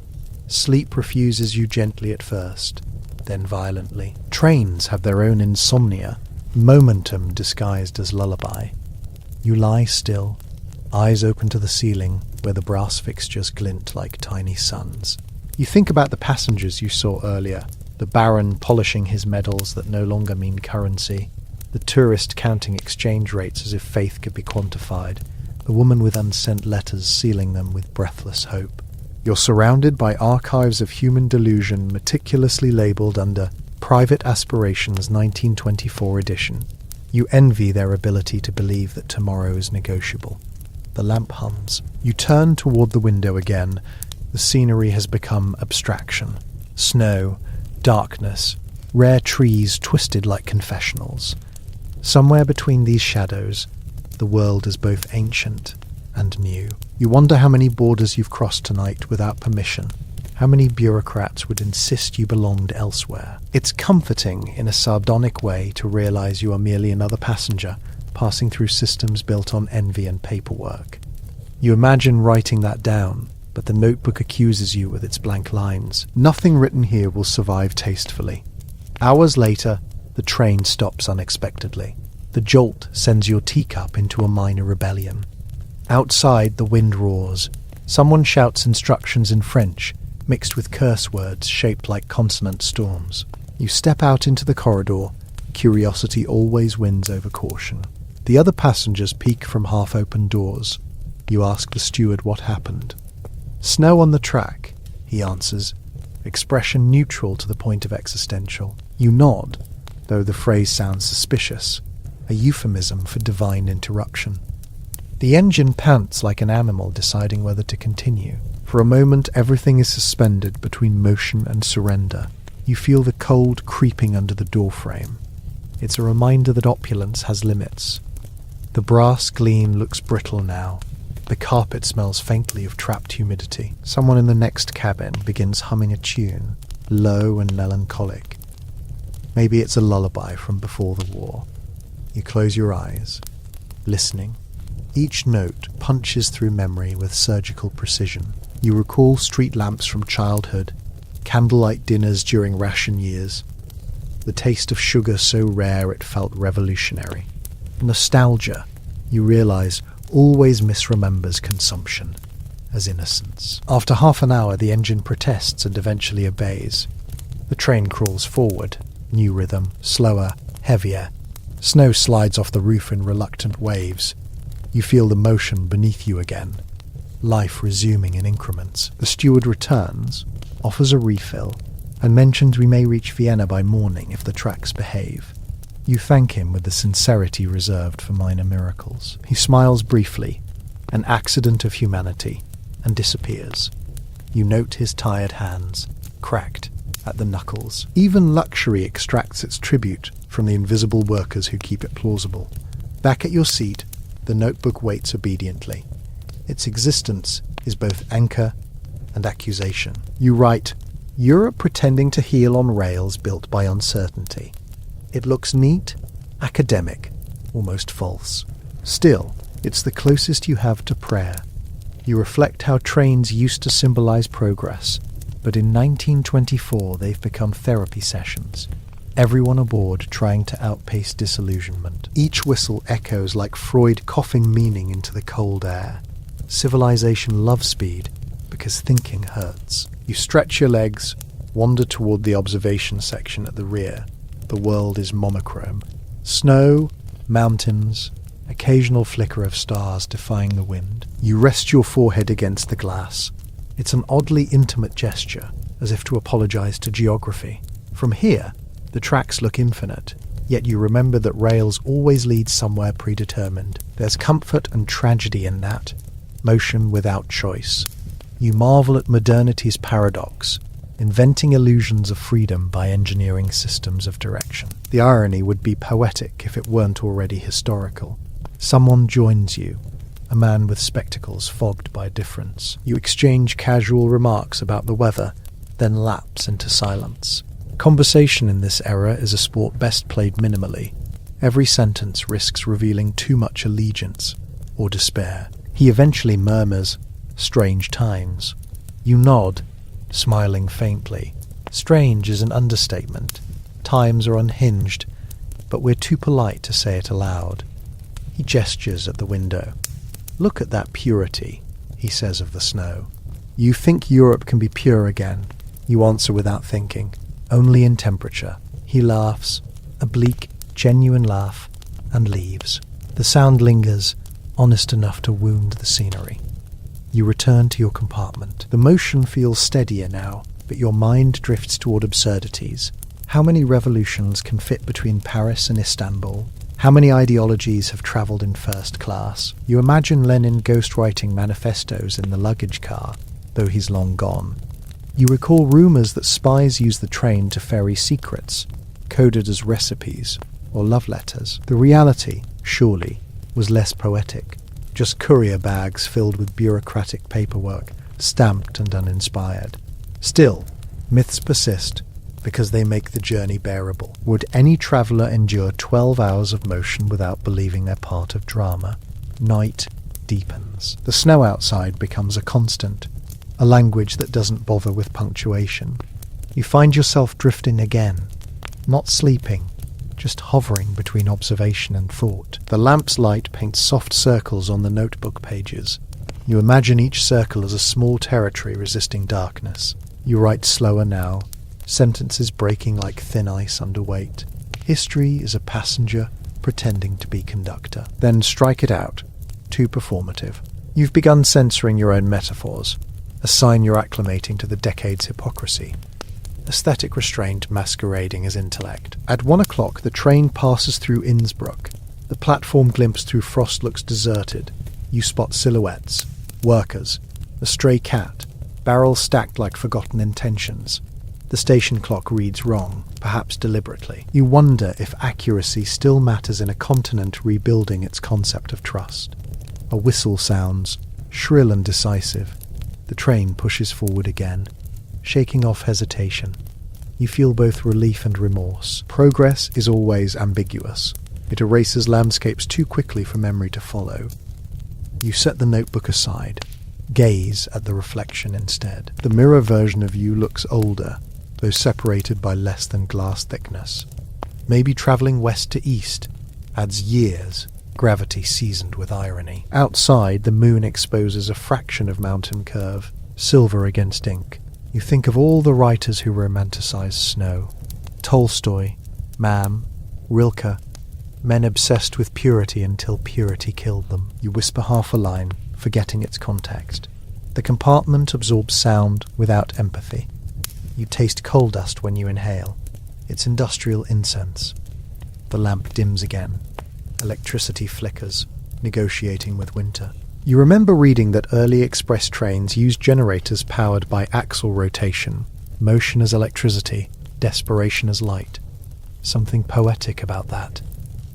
Sleep refuses you gently at first, then violently. Trains have their own insomnia, momentum disguised as lullaby. You lie still, eyes open to the ceiling where the brass fixtures glint like tiny suns. You think about the passengers you saw earlier, the baron polishing his medals that no longer mean currency, the tourist counting exchange rates as if faith could be quantified, the woman with unsent letters sealing them with breathless hope. You're surrounded by archives of human delusion meticulously labelled under Private Aspirations 1924 edition. You envy their ability to believe that tomorrow is negotiable. The lamp hums. You turn toward the window again. The scenery has become abstraction. Snow, darkness, rare trees twisted like confessionals. Somewhere between these shadows, the world is both ancient and new. You wonder how many borders you've crossed tonight without permission. How many bureaucrats would insist you belonged elsewhere? It's comforting in a sardonic way to realize you are merely another passenger passing through systems built on envy and paperwork. You imagine writing that down, but the notebook accuses you with its blank lines. Nothing written here will survive tastefully. Hours later, the train stops unexpectedly. The jolt sends your teacup into a minor rebellion. Outside, the wind roars. Someone shouts instructions in French, mixed with curse words shaped like consonant storms. You step out into the corridor, Curiosity always wins over caution. The other passengers peek from half-open doors. You ask the steward what happened. "Snow on the track," he answers, expression neutral to the point of existential. You nod, though the phrase sounds suspicious, a euphemism for divine interruption. The engine pants like an animal deciding whether to continue. For a moment, everything is suspended between motion and surrender. You feel the cold creeping under the doorframe. It's a reminder that opulence has limits. The brass gleam looks brittle now. The carpet smells faintly of trapped humidity. Someone in the next cabin begins humming a tune, low and melancholic. Maybe it's a lullaby from before the war. You close your eyes, listening. Each note punches through memory with surgical precision. You recall street lamps from childhood, candlelight dinners during ration years, the taste of sugar so rare it felt revolutionary. Nostalgia, you realize, always misremembers consumption as innocence. After half an hour, the engine protests and eventually obeys. The train crawls forward, new rhythm, slower, heavier. Snow slides off the roof in reluctant waves. You feel the motion beneath you again, life resuming in increments. The steward returns, offers a refill, and mentions we may reach Vienna by morning if the tracks behave. You thank him with the sincerity reserved for minor miracles. He smiles briefly, an accident of humanity, and disappears. You note his tired hands, cracked at the knuckles. Even luxury extracts its tribute from the invisible workers who keep it plausible. Back at your seat, the notebook waits obediently. Its existence is both anchor and accusation. You write, "Europe pretending to heal on rails built by uncertainty." It looks neat, academic, almost false. Still, it's the closest you have to prayer. You reflect how trains used to symbolize progress, but in 1924 they've become therapy sessions. Everyone aboard trying to outpace disillusionment. Each whistle echoes like Freud coughing meaning into the cold air. Civilization loves speed because thinking hurts. You stretch your legs, wander toward the observation section at the rear. The world is monochrome. Snow, mountains, occasional flicker of stars defying the wind. You rest your forehead against the glass. It's an oddly intimate gesture, as if to apologize to geography. From here, the tracks look infinite, yet you remember that rails always lead somewhere predetermined. There's comfort and tragedy in that, motion without choice. You marvel at modernity's paradox, inventing illusions of freedom by engineering systems of direction. The irony would be poetic if it weren't already historical. Someone joins you, a man with spectacles fogged by difference. You exchange casual remarks about the weather, then lapse into silence. Conversation in this era is a sport best played minimally. Every sentence risks revealing too much allegiance or despair. He eventually murmurs, "Strange times." You nod, smiling faintly. Strange is an understatement. Times are unhinged, but we're too polite to say it aloud. He gestures at the window. "Look at that purity," he says of the snow. You think Europe can be pure again. You answer without thinking. Only in temperature. He laughs, a bleak, genuine laugh, and leaves. The sound lingers, honest enough to wound the scenery. You return to your compartment. The motion feels steadier now, but your mind drifts toward absurdities. How many revolutions can fit between Paris and Istanbul? How many ideologies have travelled in first class? You imagine Lenin ghostwriting manifestos in the luggage car, though he's long gone. You recall rumours that spies use the train to ferry secrets, coded as recipes or love letters. The reality, surely, was less poetic. Just courier bags filled with bureaucratic paperwork, stamped and uninspired. Still, myths persist because they make the journey bearable. Would any traveller endure 12 hours of motion without believing they're part of drama? Night deepens. The snow outside becomes a constant, a language that doesn't bother with punctuation. You find yourself drifting again, not sleeping, just hovering between observation and thought. The lamp's light paints soft circles on the notebook pages. You imagine each circle as a small territory resisting darkness. You write slower now, sentences breaking like thin ice under weight. History is a passenger pretending to be conductor. Then strike it out. Too performative. You've begun censoring your own metaphors, a sign you're acclimating to the decade's hypocrisy. Aesthetic restraint masquerading as intellect. At 1 o'clock, the train passes through Innsbruck. The platform glimpsed through frost looks deserted. You spot silhouettes, workers, a stray cat, barrels stacked like forgotten intentions. The station clock reads wrong, perhaps deliberately. You wonder if accuracy still matters in a continent rebuilding its concept of trust. A whistle sounds, shrill and decisive. The train pushes forward again, shaking off hesitation. You feel both relief and remorse. Progress is always ambiguous. It erases landscapes too quickly for memory to follow. You set the notebook aside. Gaze at the reflection instead. The mirror version of you looks older, though separated by less than glass thickness. Maybe travelling west to east adds years, gravity seasoned with irony. Outside, the moon exposes a fraction of mountain curve, silver against ink. You think of all the writers who romanticize snow. Tolstoy, Mann, Rilke, men obsessed with purity until purity killed them. You whisper half a line, forgetting its context. The compartment absorbs sound without empathy. You taste coal dust when you inhale. It's industrial incense. The lamp dims again. Electricity flickers, negotiating with winter. You remember reading that early express trains used generators powered by axle rotation, motion as electricity, desperation as light. Something poetic about that.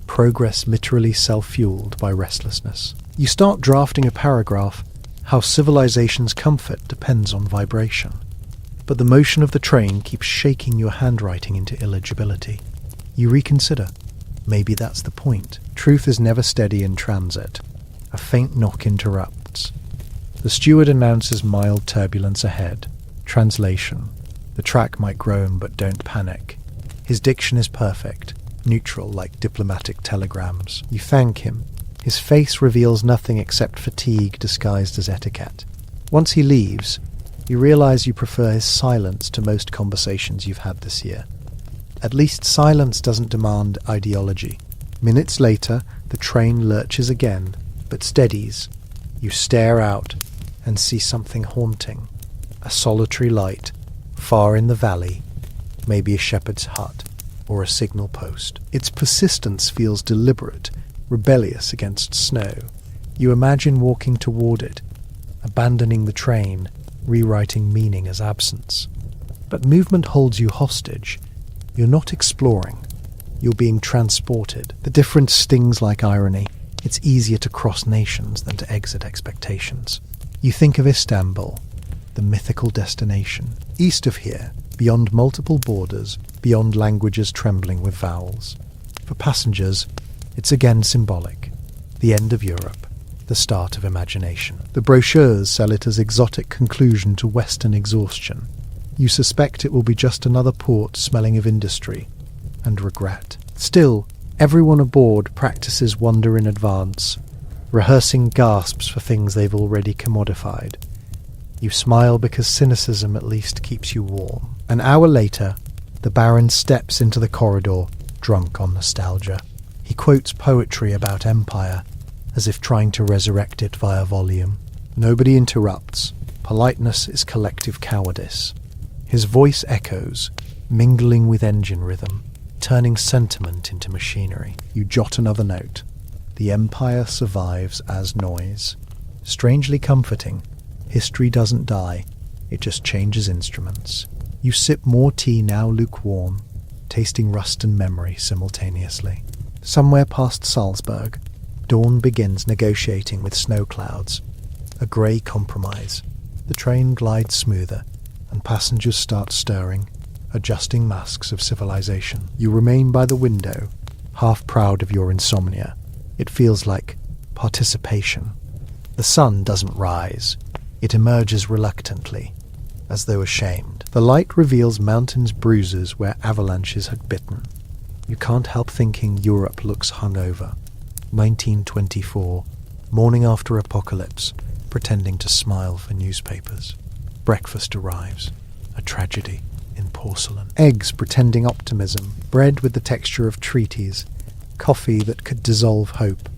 Progress literally self-fueled by restlessness. You start drafting a paragraph, how civilization's comfort depends on vibration. But the motion of the train keeps shaking your handwriting into illegibility. You reconsider. Maybe that's the point. Truth is never steady in transit. A faint knock interrupts. The steward announces mild turbulence ahead. Translation. The track might groan, but don't panic. His diction is perfect, neutral like diplomatic telegrams. You thank him. His face reveals nothing except fatigue disguised as etiquette. Once he leaves, you realize you prefer his silence to most conversations you've had this year. At least silence doesn't demand ideology. Minutes later, the train lurches again, but steadies. You stare out and see something haunting. A solitary light, far in the valley, maybe a shepherd's hut or a signal post. Its persistence feels deliberate, rebellious against snow. You imagine walking toward it, abandoning the train, rewriting meaning as absence. But movement holds you hostage. You're not exploring. You're being transported. The difference stings like irony. It's easier to cross nations than to exit expectations. You think of Istanbul, the mythical destination. East of here, beyond multiple borders, beyond languages trembling with vowels. For passengers, it's again symbolic. The end of Europe, the start of imagination. The brochures sell it as exotic conclusion to Western exhaustion. You suspect it will be just another port smelling of industry and regret. Still, everyone aboard practices wonder in advance, rehearsing gasps for things they've already commodified. You smile because cynicism at least keeps you warm. An hour later, the Baron steps into the corridor, drunk on nostalgia. He quotes poetry about empire, as if trying to resurrect it via volume. Nobody interrupts. Politeness is collective cowardice. His voice echoes, mingling with engine rhythm, turning sentiment into machinery. You jot another note. The empire survives as noise. Strangely comforting. History doesn't die, it just changes instruments. You sip more tea now lukewarm, tasting rust and memory simultaneously. Somewhere past Salzburg, dawn begins negotiating with snow clouds. A grey compromise. The train glides smoother, and passengers start stirring, adjusting masks of civilization. You remain by the window, half proud of your insomnia. It feels like participation. The sun doesn't rise. It emerges reluctantly, as though ashamed. The light reveals mountains' bruises where avalanches had bitten. You can't help thinking Europe looks hungover. 1924, morning after apocalypse, pretending to smile for newspapers. Breakfast arrives, a tragedy in porcelain. Eggs pretending optimism, bread with the texture of treaties, coffee that could dissolve hope.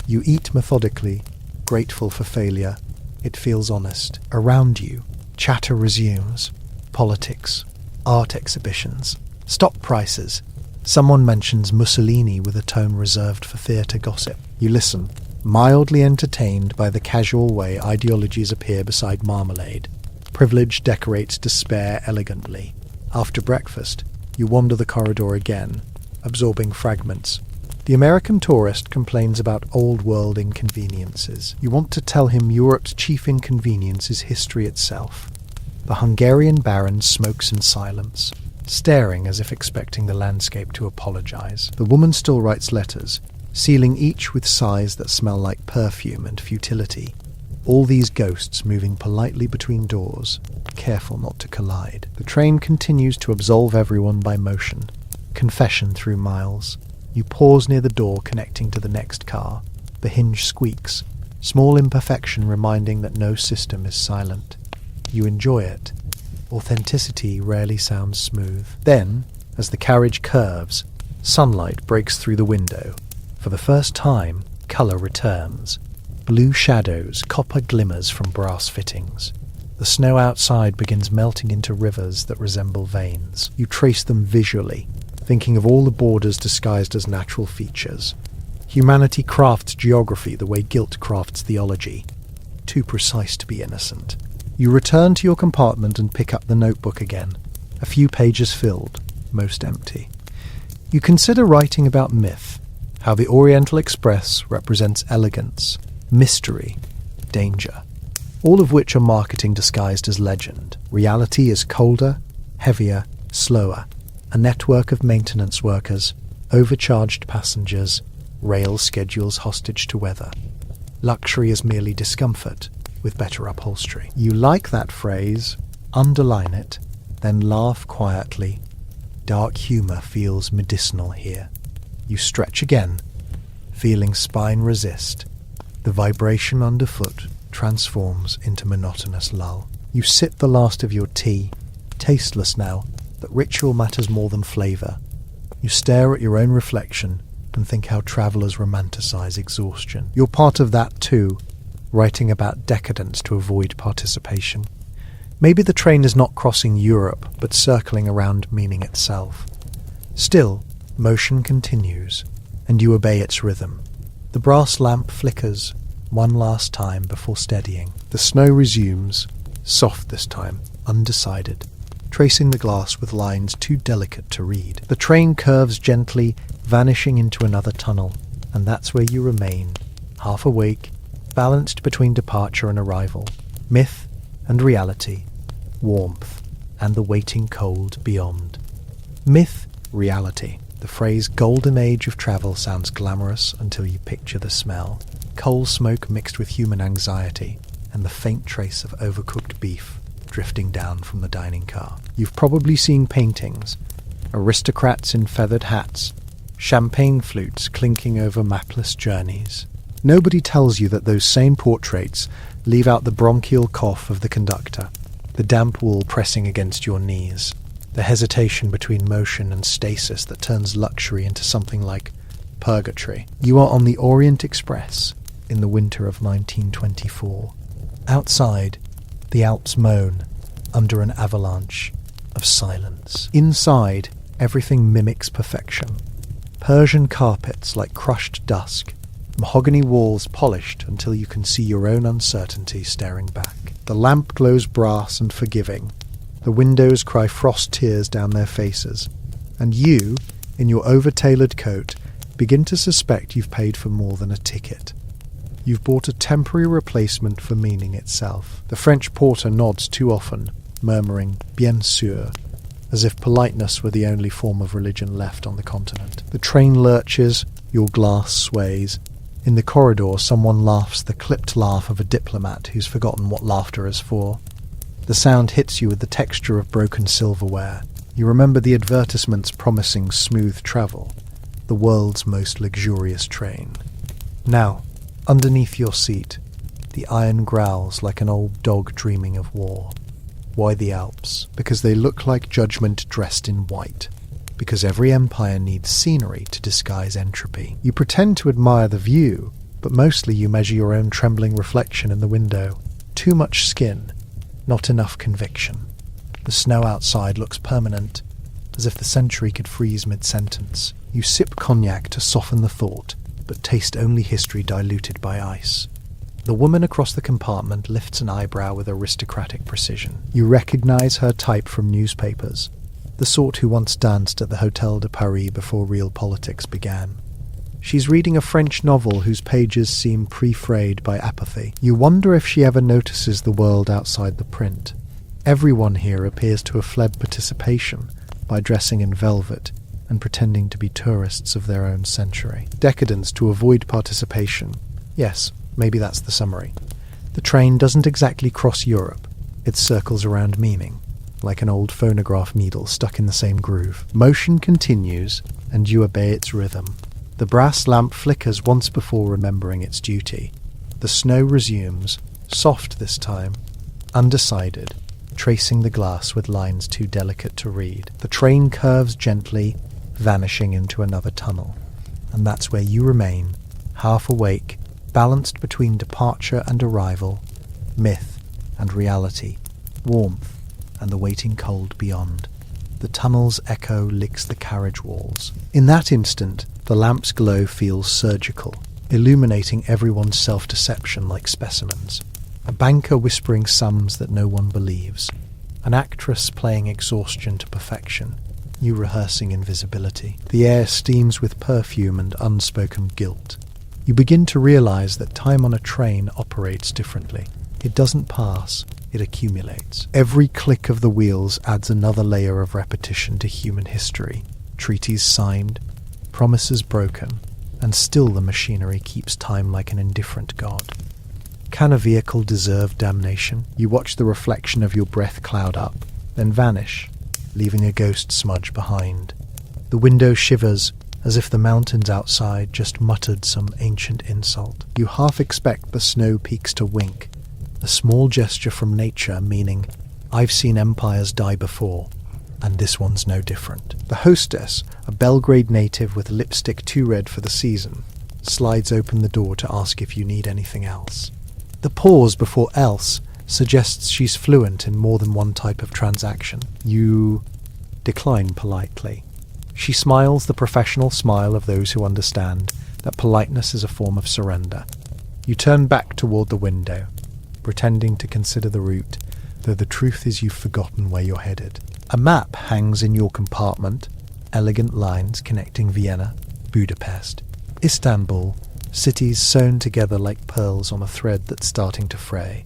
You eat methodically, grateful for failure. It feels honest. Around you, chatter resumes. Politics, art exhibitions, stock prices. Someone mentions Mussolini with a tone reserved for theatre gossip. You listen, mildly entertained by the casual way ideologies appear beside marmalade. Privilege decorates despair elegantly. After breakfast, you wander the corridor again, absorbing fragments. The American tourist complains about old-world inconveniences. You want to tell him Europe's chief inconvenience is history itself. The Hungarian baron smokes in silence, staring as if expecting the landscape to apologize. The woman still writes letters, sealing each with sighs that smell like perfume and futility. All these ghosts moving politely between doors, careful not to collide. The train continues to absolve everyone by motion. Confession through miles. You pause near the door connecting to the next car. The hinge squeaks, small imperfection reminding that no system is silent. You enjoy it. Authenticity rarely sounds smooth. Then, as the carriage curves, sunlight breaks through the window. For the first time, colour returns. Blue shadows, copper glimmers from brass fittings. The snow outside begins melting into rivers that resemble veins. You trace them visually, thinking of all the borders disguised as natural features. Humanity crafts geography the way guilt crafts theology. Too precise to be innocent. You return to your compartment and pick up the notebook again. A few pages filled, most empty. You consider writing about myth, how the Orient Express represents elegance, mystery, danger, all of which are marketing disguised as legend. Reality is colder, heavier, slower. A network of maintenance workers, overcharged passengers, rail schedules hostage to weather. Luxury is merely discomfort, with better upholstery. You like that phrase, underline it, then laugh quietly. Dark humour feels medicinal here. You stretch again, feeling spine resist. The vibration underfoot transforms into monotonous lull. You sip the last of your tea, tasteless now, but ritual matters more than flavour. You stare at your own reflection and think how travellers romanticize exhaustion. You're part of that too, writing about decadence to avoid participation. Maybe the train is not crossing Europe, but circling around meaning itself. Still, motion continues, and you obey its rhythm. The brass lamp flickers one last time before steadying. The snow resumes, soft this time, undecided, tracing the glass with lines too delicate to read. The train curves gently, vanishing into another tunnel, and that's where you remain, half awake, balanced between departure and arrival, myth and reality, warmth and the waiting cold beyond. Myth, reality. The phrase golden age of travel sounds glamorous until you picture the smell. Coal smoke mixed with human anxiety and the faint trace of overcooked beef drifting down from the dining car. You've probably seen paintings, aristocrats in feathered hats, champagne flutes clinking over mapless journeys. Nobody tells you that those same portraits leave out the bronchial cough of the conductor, the damp wool pressing against your knees, the hesitation between motion and stasis that turns luxury into something like purgatory. You are on the Orient Express in the winter of 1924. Outside, the Alps moan under an avalanche of silence. Inside, everything mimics perfection. Persian carpets like crushed dusk, mahogany walls polished until you can see your own uncertainty staring back. The lamp glows brass and forgiving. The windows cry frost tears down their faces. And you, in your over-tailored coat, begin to suspect you've paid for more than a ticket. You've bought a temporary replacement for meaning itself. The French porter nods too often, murmuring, bien sûr, as if politeness were the only form of religion left on the continent. The train lurches, your glass sways. In the corridor, someone laughs the clipped laugh of a diplomat who's forgotten what laughter is for. The sound hits you with the texture of broken silverware. You remember the advertisements promising smooth travel, the world's most luxurious train. Now, underneath your seat, the iron growls like an old dog dreaming of war. Why the Alps? Because they look like judgment dressed in white. Because every empire needs scenery to disguise entropy. You pretend to admire the view, but mostly you measure your own trembling reflection in the window. Too much skin, not enough conviction. The snow outside looks permanent, as if the century could freeze mid-sentence. You sip cognac to soften the thought, but taste only history diluted by ice. The woman across the compartment lifts an eyebrow with aristocratic precision. You recognize her type from newspapers, the sort who once danced at the Hotel de Paris before real politics began. She's reading a French novel whose pages seem pre-frayed by apathy. You wonder if she ever notices the world outside the print. Everyone here appears to have fled participation by dressing in velvet and pretending to be tourists of their own century. Decadence to avoid participation. Yes, maybe that's the summary. The train doesn't exactly cross Europe. It circles around meaning, like an old phonograph needle stuck in the same groove. Motion continues, and you obey its rhythm. The brass lamp flickers once before remembering its duty. The snow resumes, soft this time, undecided, tracing the glass with lines too delicate to read. The train curves gently, vanishing into another tunnel. And that's where you remain, half awake, balanced between departure and arrival, myth and reality, warmth and the waiting cold beyond. The tunnel's echo licks the carriage walls. In that instant, the lamp's glow feels surgical, illuminating everyone's self-deception like specimens. A banker whispering sums that no one believes. An actress playing exhaustion to perfection. You rehearsing invisibility. The air steams with perfume and unspoken guilt. You begin to realize that time on a train operates differently. It doesn't pass, it accumulates. Every click of the wheels adds another layer of repetition to human history. Treaties signed, promises broken, and still the machinery keeps time like an indifferent god. Can a vehicle deserve damnation? You watch the reflection of your breath cloud up, then vanish, leaving a ghost smudge behind. The window shivers, as if the mountains outside just muttered some ancient insult. You half expect the snow peaks to wink, a small gesture from nature meaning, I've seen empires die before, and this one's no different. The hostess, a Belgrade native with lipstick too red for the season, slides open the door to ask if you need anything else. The pause before else suggests she's fluent in more than one type of transaction. You decline politely. She smiles the professional smile of those who understand that politeness is a form of surrender. You turn back toward the window, pretending to consider the route, though the truth is you've forgotten where you're headed. A map hangs in your compartment, elegant lines connecting Vienna, Budapest, Istanbul, cities sewn together like pearls on a thread that's starting to fray.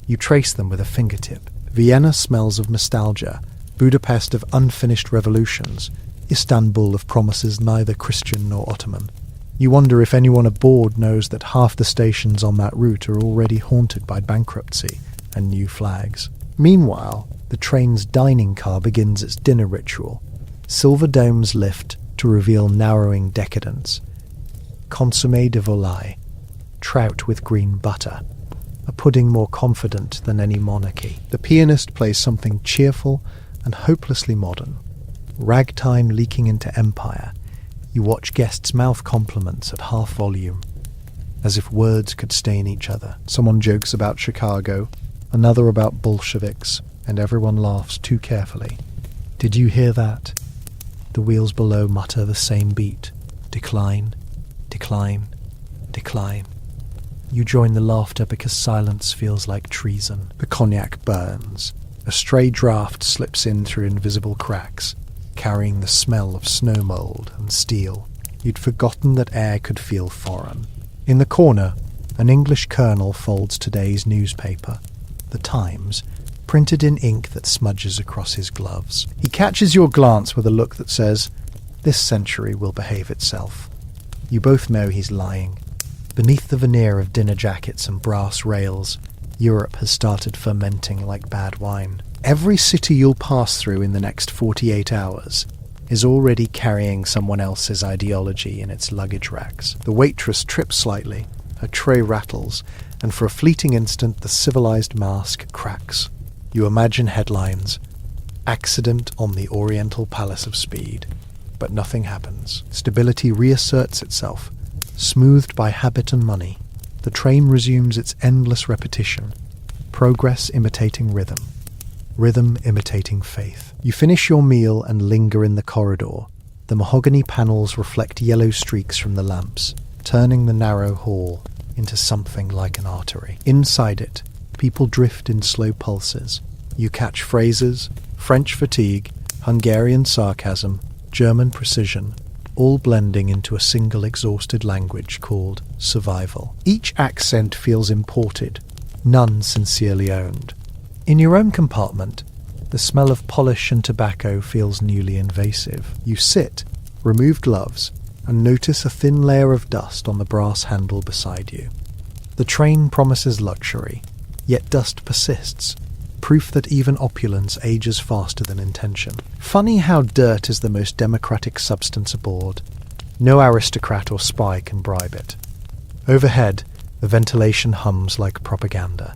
You trace them with a fingertip. Vienna smells of nostalgia, Budapest of unfinished revolutions, Istanbul of promises neither Christian nor Ottoman. You wonder if anyone aboard knows that half the stations on that route are already haunted by bankruptcy and new flags. Meanwhile, the train's dining car begins its dinner ritual. Silver domes lift to reveal narrowing decadence. Consommé de volaille, trout with green butter, a pudding more confident than any monarchy. The pianist plays something cheerful and hopelessly modern. Ragtime leaking into empire. You watch guests mouth compliments at half volume, as if words could stain each other. Someone jokes about Chicago, another about Bolsheviks, and everyone laughs too carefully. Did you hear that? The wheels below mutter the same beat. Decline, decline, decline. You join the laughter because silence feels like treason. The cognac burns. A stray draft slips in through invisible cracks, carrying the smell of snow mould and steel. You'd forgotten that air could feel foreign. In the corner, an English colonel folds today's newspaper, The Times, printed in ink that smudges across his gloves. He catches your glance with a look that says, "This century will behave itself." You both know he's lying. Beneath the veneer of dinner jackets and brass rails, Europe has started fermenting like bad wine. Every city you'll pass through in the next 48 hours is already carrying someone else's ideology in its luggage racks. The waitress trips slightly, her tray rattles, and for a fleeting instant the civilized mask cracks. You imagine headlines, "Accident on the Oriental Palace of Speed," but nothing happens. Stability reasserts itself, smoothed by habit and money. The train resumes its endless repetition, progress imitating rhythm, rhythm imitating faith. You finish your meal and linger in the corridor. The mahogany panels reflect yellow streaks from the lamps, turning the narrow hall into something like an artery. Inside it, people drift in slow pulses. You catch phrases, French fatigue, Hungarian sarcasm, German precision, all blending into a single exhausted language called survival. Each accent feels imported, none sincerely owned. In your own compartment, the smell of polish and tobacco feels newly invasive. You sit, remove gloves, and notice a thin layer of dust on the brass handle beside you. The train promises luxury, yet dust persists, proof that even opulence ages faster than intention. Funny how dirt is the most democratic substance aboard. No aristocrat or spy can bribe it. Overhead, the ventilation hums like propaganda.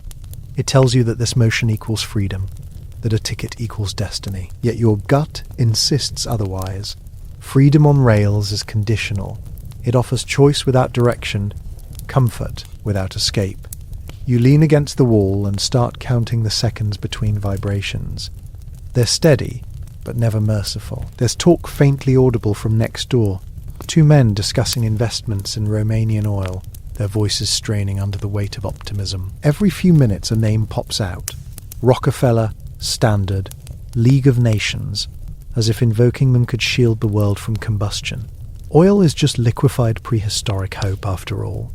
It tells you that this motion equals freedom, that a ticket equals destiny. Yet your gut insists otherwise. Freedom on rails is conditional. It offers choice without direction, comfort without escape. You lean against the wall and start counting the seconds between vibrations. They're steady, but never merciful. There's talk faintly audible from next door. Two men discussing investments in Romanian oil, their voices straining under the weight of optimism. Every few minutes a name pops out. Rockefeller, Standard, League of Nations, as if invoking them could shield the world from combustion. Oil is just liquefied prehistoric hope after all,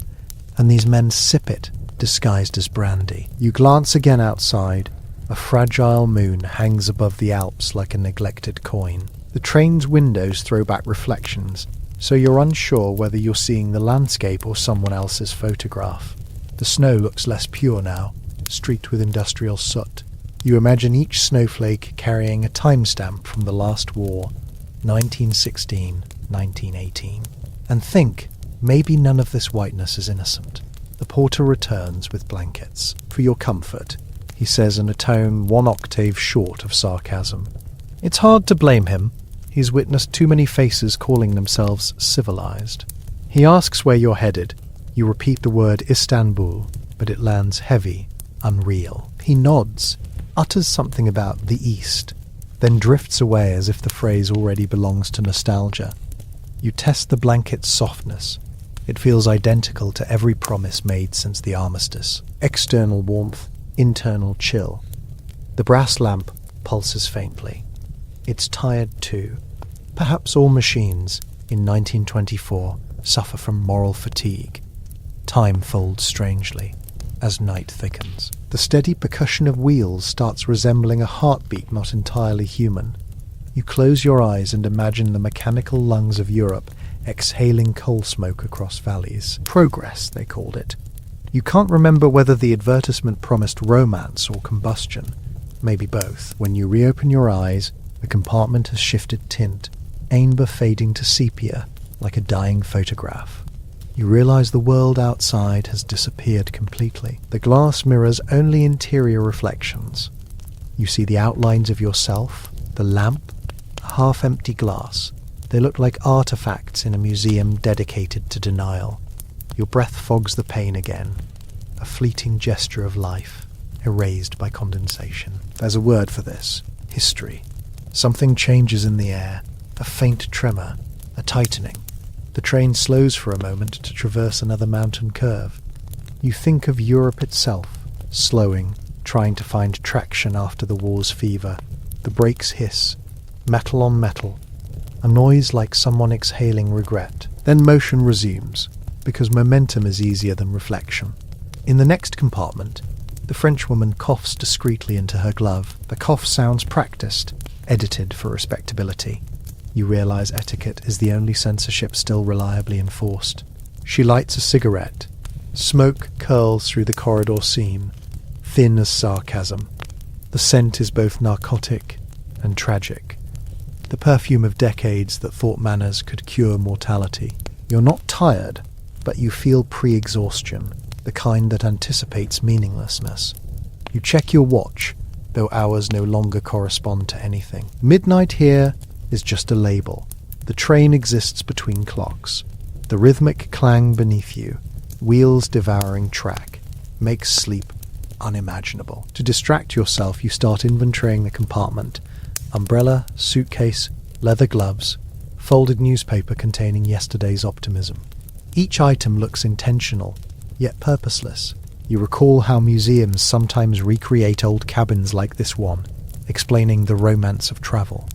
and these men sip it, disguised as brandy. You glance again outside. A fragile moon hangs above the Alps like a neglected coin. The train's windows throw back reflections, so you're unsure whether you're seeing the landscape or someone else's photograph. The snow looks less pure now, streaked with industrial soot. You imagine each snowflake carrying a timestamp from the last war, 1916, 1918, and think maybe none of this whiteness is innocent. The porter returns with blankets. "For your comfort," he says in a tone 1 octave short of sarcasm. It's hard to blame him. He's witnessed too many faces calling themselves civilized. He asks where you're headed. You repeat the word Istanbul, but it lands heavy, unreal. He nods, utters something about the East, then drifts away as if the phrase already belongs to nostalgia. You test the blanket's softness. It feels identical to every promise made since the armistice. External warmth, internal chill. The brass lamp pulses faintly. It's tired too. Perhaps all machines, in 1924, suffer from moral fatigue. Time folds strangely, as night thickens. The steady percussion of wheels starts resembling a heartbeat not entirely human. You close your eyes and imagine the mechanical lungs of Europe exhaling coal smoke across valleys. Progress, they called it. You can't remember whether the advertisement promised romance or combustion. Maybe both. When you reopen your eyes, the compartment has shifted tint, amber fading to sepia, like a dying photograph. You realize the world outside has disappeared completely. The glass mirrors only interior reflections. You see the outlines of yourself, the lamp, a half-empty glass. They look like artifacts in a museum dedicated to denial. Your breath fogs the pain again, a fleeting gesture of life, erased by condensation. There's a word for this: history. Something changes in the air, a faint tremor, a tightening. The train slows for a moment to traverse another mountain curve. You think of Europe itself, slowing, trying to find traction after the war's fever. The brakes hiss, metal on metal, a noise like someone exhaling regret. Then motion resumes, because momentum is easier than reflection. In the next compartment, the Frenchwoman coughs discreetly into her glove. The cough sounds practiced, edited for respectability. You realize etiquette is the only censorship still reliably enforced. She lights a cigarette. Smoke curls through the corridor seam, thin as sarcasm. The scent is both narcotic and tragic. The perfume of decades that thought manners could cure mortality. You're not tired, but you feel pre-exhaustion, the kind that anticipates meaninglessness. You check your watch, though hours no longer correspond to anything. Midnight here is just a label. The train exists between clocks. The rhythmic clang beneath you, wheels devouring track, makes sleep unimaginable. To distract yourself, you start inventorying the compartment. Umbrella, suitcase, leather gloves, folded newspaper containing yesterday's optimism. Each item looks intentional, yet purposeless. You recall how museums sometimes recreate old cabins like this one, explaining the romance of travel.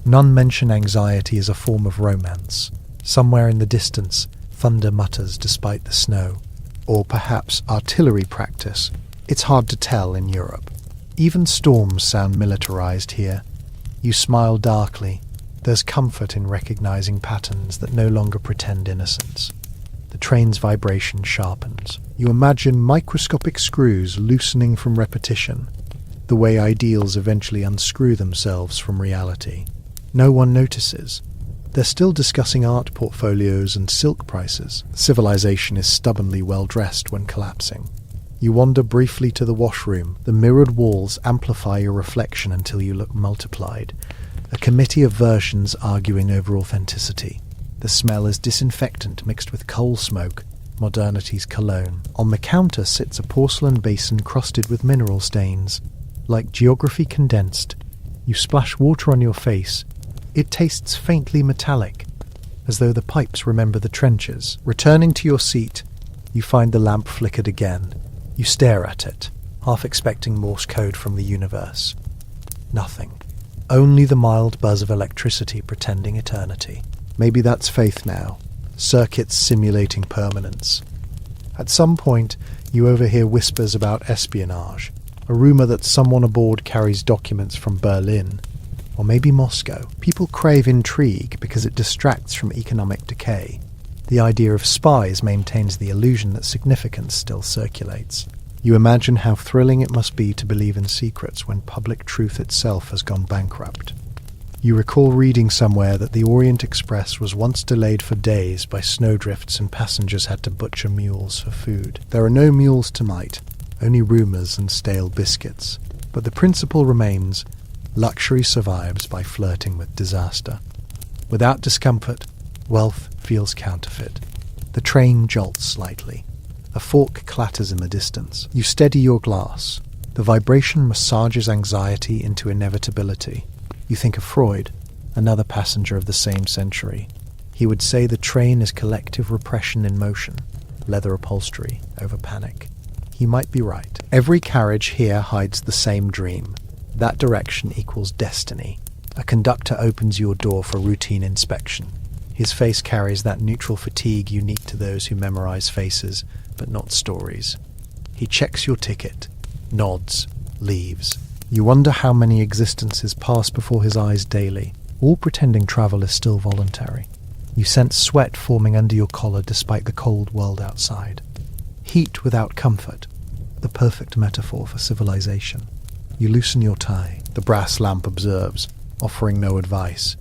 None mention anxiety as a form of romance. Somewhere in the distance, thunder mutters despite the snow. Or perhaps artillery practice. It's hard to tell in Europe. Even storms sound militarized here. You smile darkly. There's comfort in recognizing patterns that no longer pretend innocence. The train's vibration sharpens. You imagine microscopic screws loosening from repetition, the way ideals eventually unscrew themselves from reality. No one notices. They're still discussing art portfolios and silk prices. Civilization is stubbornly well-dressed when collapsing. You wander briefly to the washroom. The mirrored walls amplify your reflection until you look multiplied. A committee of versions arguing over authenticity. The smell is disinfectant mixed with coal smoke, modernity's cologne. On the counter sits a porcelain basin crusted with mineral stains. Like geography condensed, you splash water on your face. It tastes faintly metallic, as though the pipes remember the trenches. Returning to your seat, you find the lamp flickered again. You stare at it, half expecting Morse code from the universe. Nothing. Only the mild buzz of electricity pretending eternity. Maybe that's faith now. Circuits simulating permanence. At some point, you overhear whispers about espionage, a rumor that someone aboard carries documents from Berlin, or maybe Moscow. People crave intrigue because it distracts from economic decay. The idea of spies maintains the illusion that significance still circulates. You imagine how thrilling it must be to believe in secrets when public truth itself has gone bankrupt. You recall reading somewhere that the Orient Express was once delayed for days by snowdrifts and passengers had to butcher mules for food. There are no mules tonight, only rumours and stale biscuits. But the principle remains: luxury survives by flirting with disaster. Without discomfort, wealth feels counterfeit. The train jolts slightly. A fork clatters in the distance. You steady your glass. The vibration massages anxiety into inevitability. You think of Freud, another passenger of the same century. He would say the train is collective repression in motion, leather upholstery over panic. He might be right. Every carriage here hides the same dream. That direction equals destiny. A conductor opens your door for routine inspection. His face carries that neutral fatigue unique to those who memorize faces, but not stories. He checks your ticket, nods, leaves. You wonder how many existences pass before his eyes daily, all pretending travel is still voluntary. You sense sweat forming under your collar despite the cold world outside. Heat without comfort, the perfect metaphor for civilization. You loosen your tie. The brass lamp observes, offering no advice.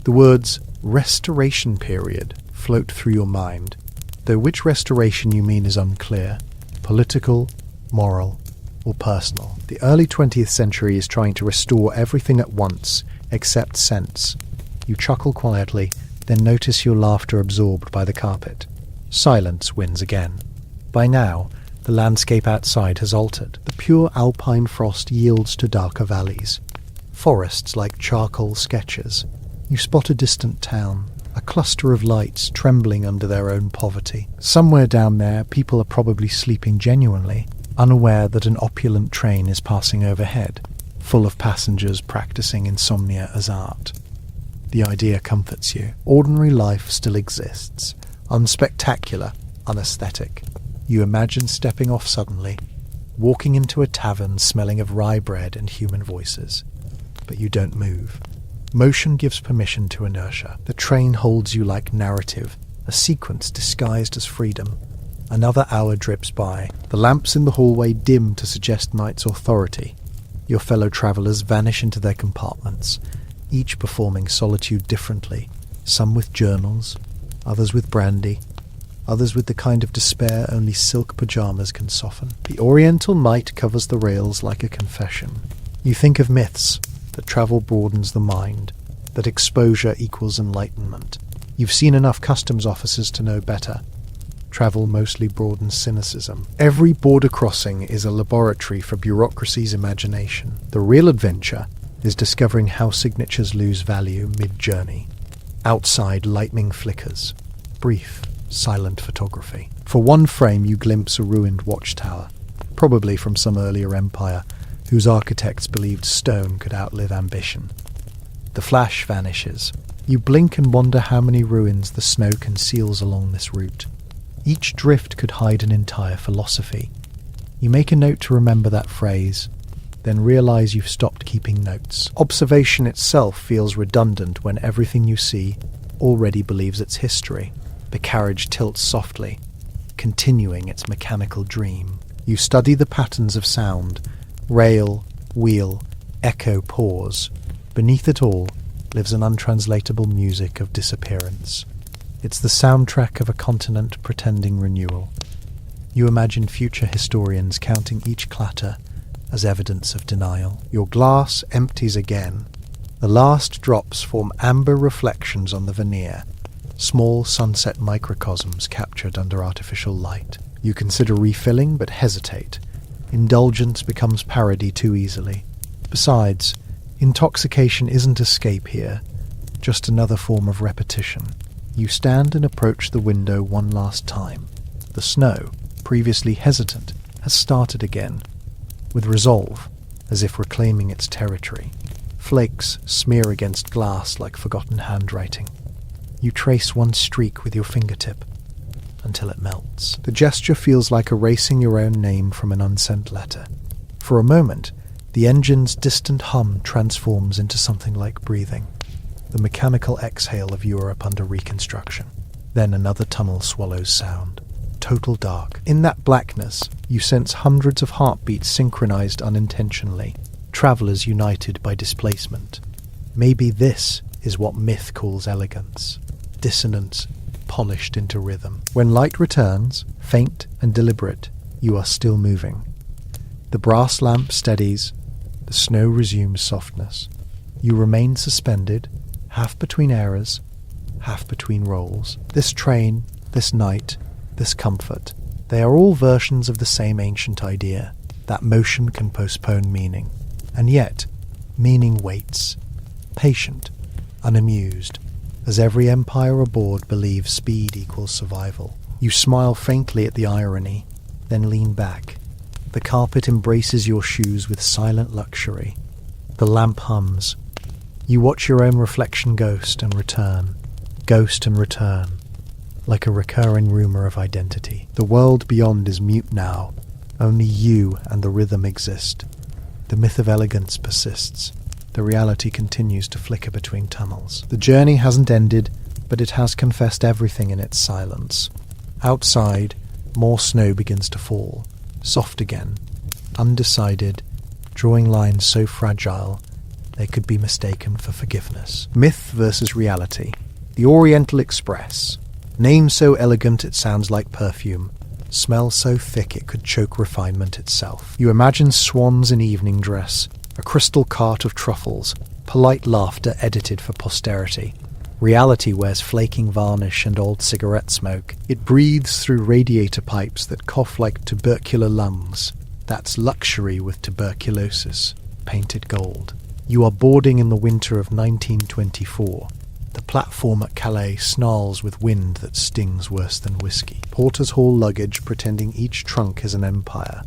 The words "restoration period" float through your mind, though which restoration you mean is unclear. Political, moral, or personal. The early 20th century is trying to restore everything at once, except sense. You chuckle quietly, then notice your laughter absorbed by the carpet. Silence wins again. By now, the landscape outside has altered. The pure Alpine frost yields to darker valleys. Forests like charcoal sketches. You spot a distant town, a cluster of lights trembling under their own poverty. Somewhere down there, people are probably sleeping genuinely, unaware that an opulent train is passing overhead, full of passengers practicing insomnia as art. The idea comforts you. Ordinary life still exists, unspectacular, unaesthetic. You imagine stepping off suddenly, walking into a tavern smelling of rye bread and human voices. But you don't move. Motion gives permission to inertia. The train holds you like narrative, a sequence disguised as freedom. Another hour drips by. The lamps in the hallway dim to suggest night's authority. Your fellow travellers vanish into their compartments, each performing solitude differently, some with journals, others with brandy, others with the kind of despair only silk pyjamas can soften. The oriental night covers the rails like a confession. You think of myths, that travel broadens the mind, that exposure equals enlightenment. You've seen enough customs officers to know better. Travel mostly broadens cynicism. Every border crossing is a laboratory for bureaucracy's imagination. The real adventure is discovering how signatures lose value mid-journey. Outside, lightning flickers. Brief, silent photography. For one frame, you glimpse a ruined watchtower, probably from some earlier empire, whose architects believed stone could outlive ambition. The flash vanishes. You blink and wonder how many ruins the snow conceals along this route. Each drift could hide an entire philosophy. You make a note to remember that phrase, then realize you've stopped keeping notes. Observation itself feels redundant when everything you see already believes it's history. The carriage tilts softly, continuing its mechanical dream. You study the patterns of sound, rail, wheel, echo, pause. Beneath it all lives an untranslatable music of disappearance. It's the soundtrack of a continent pretending renewal. You imagine future historians counting each clatter as evidence of denial. Your glass empties again. The last drops form amber reflections on the veneer, small sunset microcosms captured under artificial light. You consider refilling but hesitate. Indulgence becomes parody too easily. Besides, intoxication isn't escape here, just another form of repetition. You stand and approach the window one last time. The snow, previously hesitant, has started again, with resolve, as if reclaiming its territory. Flakes smear against glass like forgotten handwriting. You trace one streak with your fingertip until it melts. The gesture feels like erasing your own name from an unsent letter. For a moment, the engine's distant hum transforms into something like breathing, the mechanical exhale of Europe under reconstruction. Then another tunnel swallows sound. Total dark. In that blackness, you sense hundreds of heartbeats synchronized unintentionally, travelers united by displacement. Maybe this is what myth calls elegance. Dissonance polished into rhythm. When light returns, faint and deliberate, you are still moving. The brass lamp steadies, the snow resumes softness. You remain suspended, half between eras, half between rolls. This train, this night, this comfort, they are all versions of the same ancient idea, that motion can postpone meaning. And yet, meaning waits, patient, unamused, as every empire aboard believes speed equals survival. You smile faintly at the irony, then lean back. The carpet embraces your shoes with silent luxury. The lamp hums. You watch your own reflection ghost and return, like a recurring rumor of identity. The world beyond is mute now. Only you and the rhythm exist. The myth of elegance persists. The reality continues to flicker between tunnels. The journey hasn't ended, but it has confessed everything in its silence. Outside, more snow begins to fall. Soft again, undecided, drawing lines so fragile they could be mistaken for forgiveness. Myth versus reality. The Oriental Express. Name so elegant it sounds like perfume. Smell so thick it could choke refinement itself. You imagine swans in evening dress, a crystal cart of truffles, polite laughter edited for posterity. Reality wears flaking varnish and old cigarette smoke. It breathes through radiator pipes that cough like tubercular lungs. That's luxury with tuberculosis, painted gold. You are boarding in the winter of 1924. The platform at Calais snarls with wind that stings worse than whiskey. Porters haul luggage, pretending each trunk is an empire.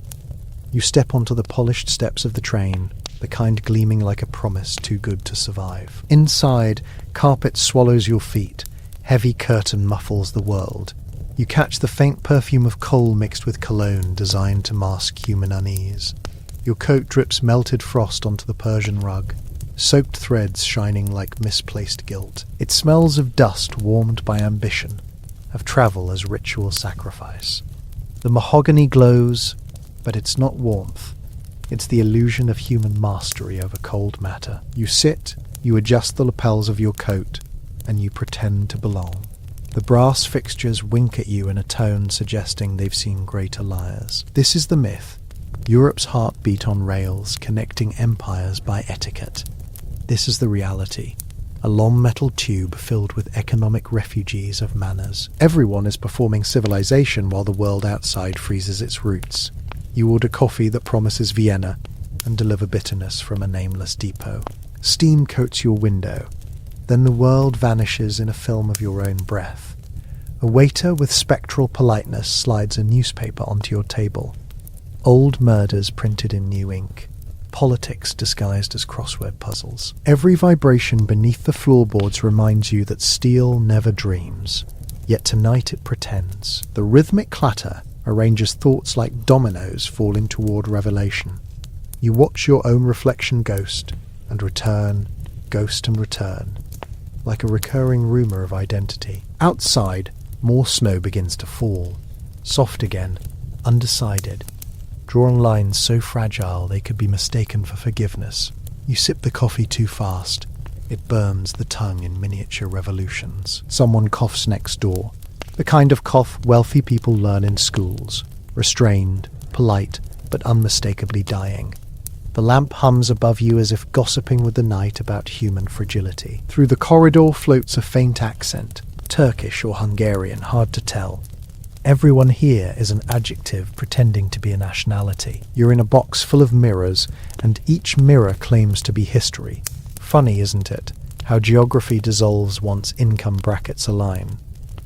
You step onto the polished steps of the train, the kind gleaming like a promise too good to survive. Inside, carpet swallows your feet. Heavy curtain muffles the world. You catch the faint perfume of coal mixed with cologne designed to mask human unease. Your coat drips melted frost onto the Persian rug, soaked threads shining like misplaced guilt. It smells of dust warmed by ambition, of travel as ritual sacrifice. The mahogany glows, but it's not warmth. It's the illusion of human mastery over cold matter. You sit, you adjust the lapels of your coat, and you pretend to belong. The brass fixtures wink at you in a tone suggesting they've seen greater liars. This is the myth. Europe's heartbeat on rails, connecting empires by etiquette. This is the reality. A long metal tube filled with economic refugees of manners. Everyone is performing civilization while the world outside freezes its roots. You order coffee that promises Vienna and deliver bitterness from a nameless depot. Steam coats your window. Then the world vanishes in a film of your own breath. A waiter with spectral politeness slides a newspaper onto your table. Old murders printed in new ink. Politics disguised as crossword puzzles. Every vibration beneath the floorboards reminds you that steel never dreams. Yet tonight it pretends. The rhythmic clatter arranges thoughts like dominoes falling toward revelation. You watch your own reflection ghost and return, ghost and return, like a recurring rumour of identity. Outside, more snow begins to fall. Soft again, undecided. Drawn lines so fragile they could be mistaken for forgiveness. You sip the coffee too fast. It burns the tongue in miniature revolutions. Someone coughs next door. The kind of cough wealthy people learn in schools. Restrained, polite, but unmistakably dying. The lamp hums above you as if gossiping with the night about human fragility. Through the corridor floats a faint accent. Turkish or Hungarian, hard to tell. Everyone here is an adjective pretending to be a nationality. You're in a box full of mirrors, and each mirror claims to be history. Funny, isn't it, how geography dissolves once income brackets align?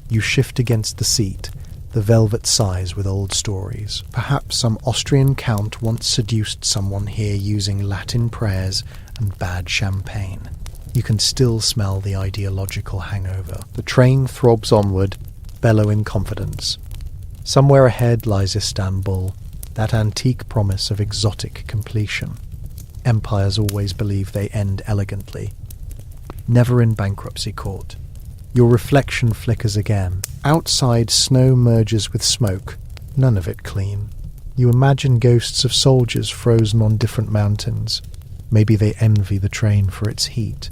You shift against the seat, the velvet sighs with old stories. Perhaps some Austrian count once seduced someone here using Latin prayers and bad champagne. You can still smell the ideological hangover. The train throbs onward, bellowing confidence. Somewhere ahead lies Istanbul, that antique promise of exotic completion. Empires always believe they end elegantly. Never in bankruptcy court. Your reflection flickers again. Outside, snow merges with smoke, none of it clean. You imagine ghosts of soldiers frozen on different mountains. Maybe they envy the train for its heat.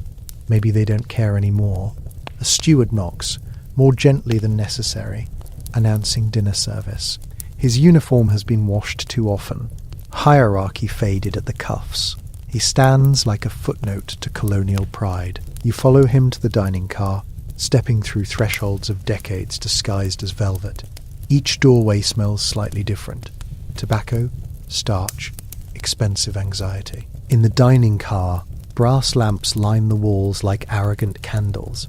Maybe they don't care anymore. A steward knocks, more gently than necessary, announcing dinner service. His uniform has been washed too often. Hierarchy faded at the cuffs. He stands like a footnote to colonial pride. You follow him to the dining car, stepping through thresholds of decades disguised as velvet. Each doorway smells slightly different. Tobacco, starch, expensive anxiety. In the dining car, brass lamps line the walls like arrogant candles.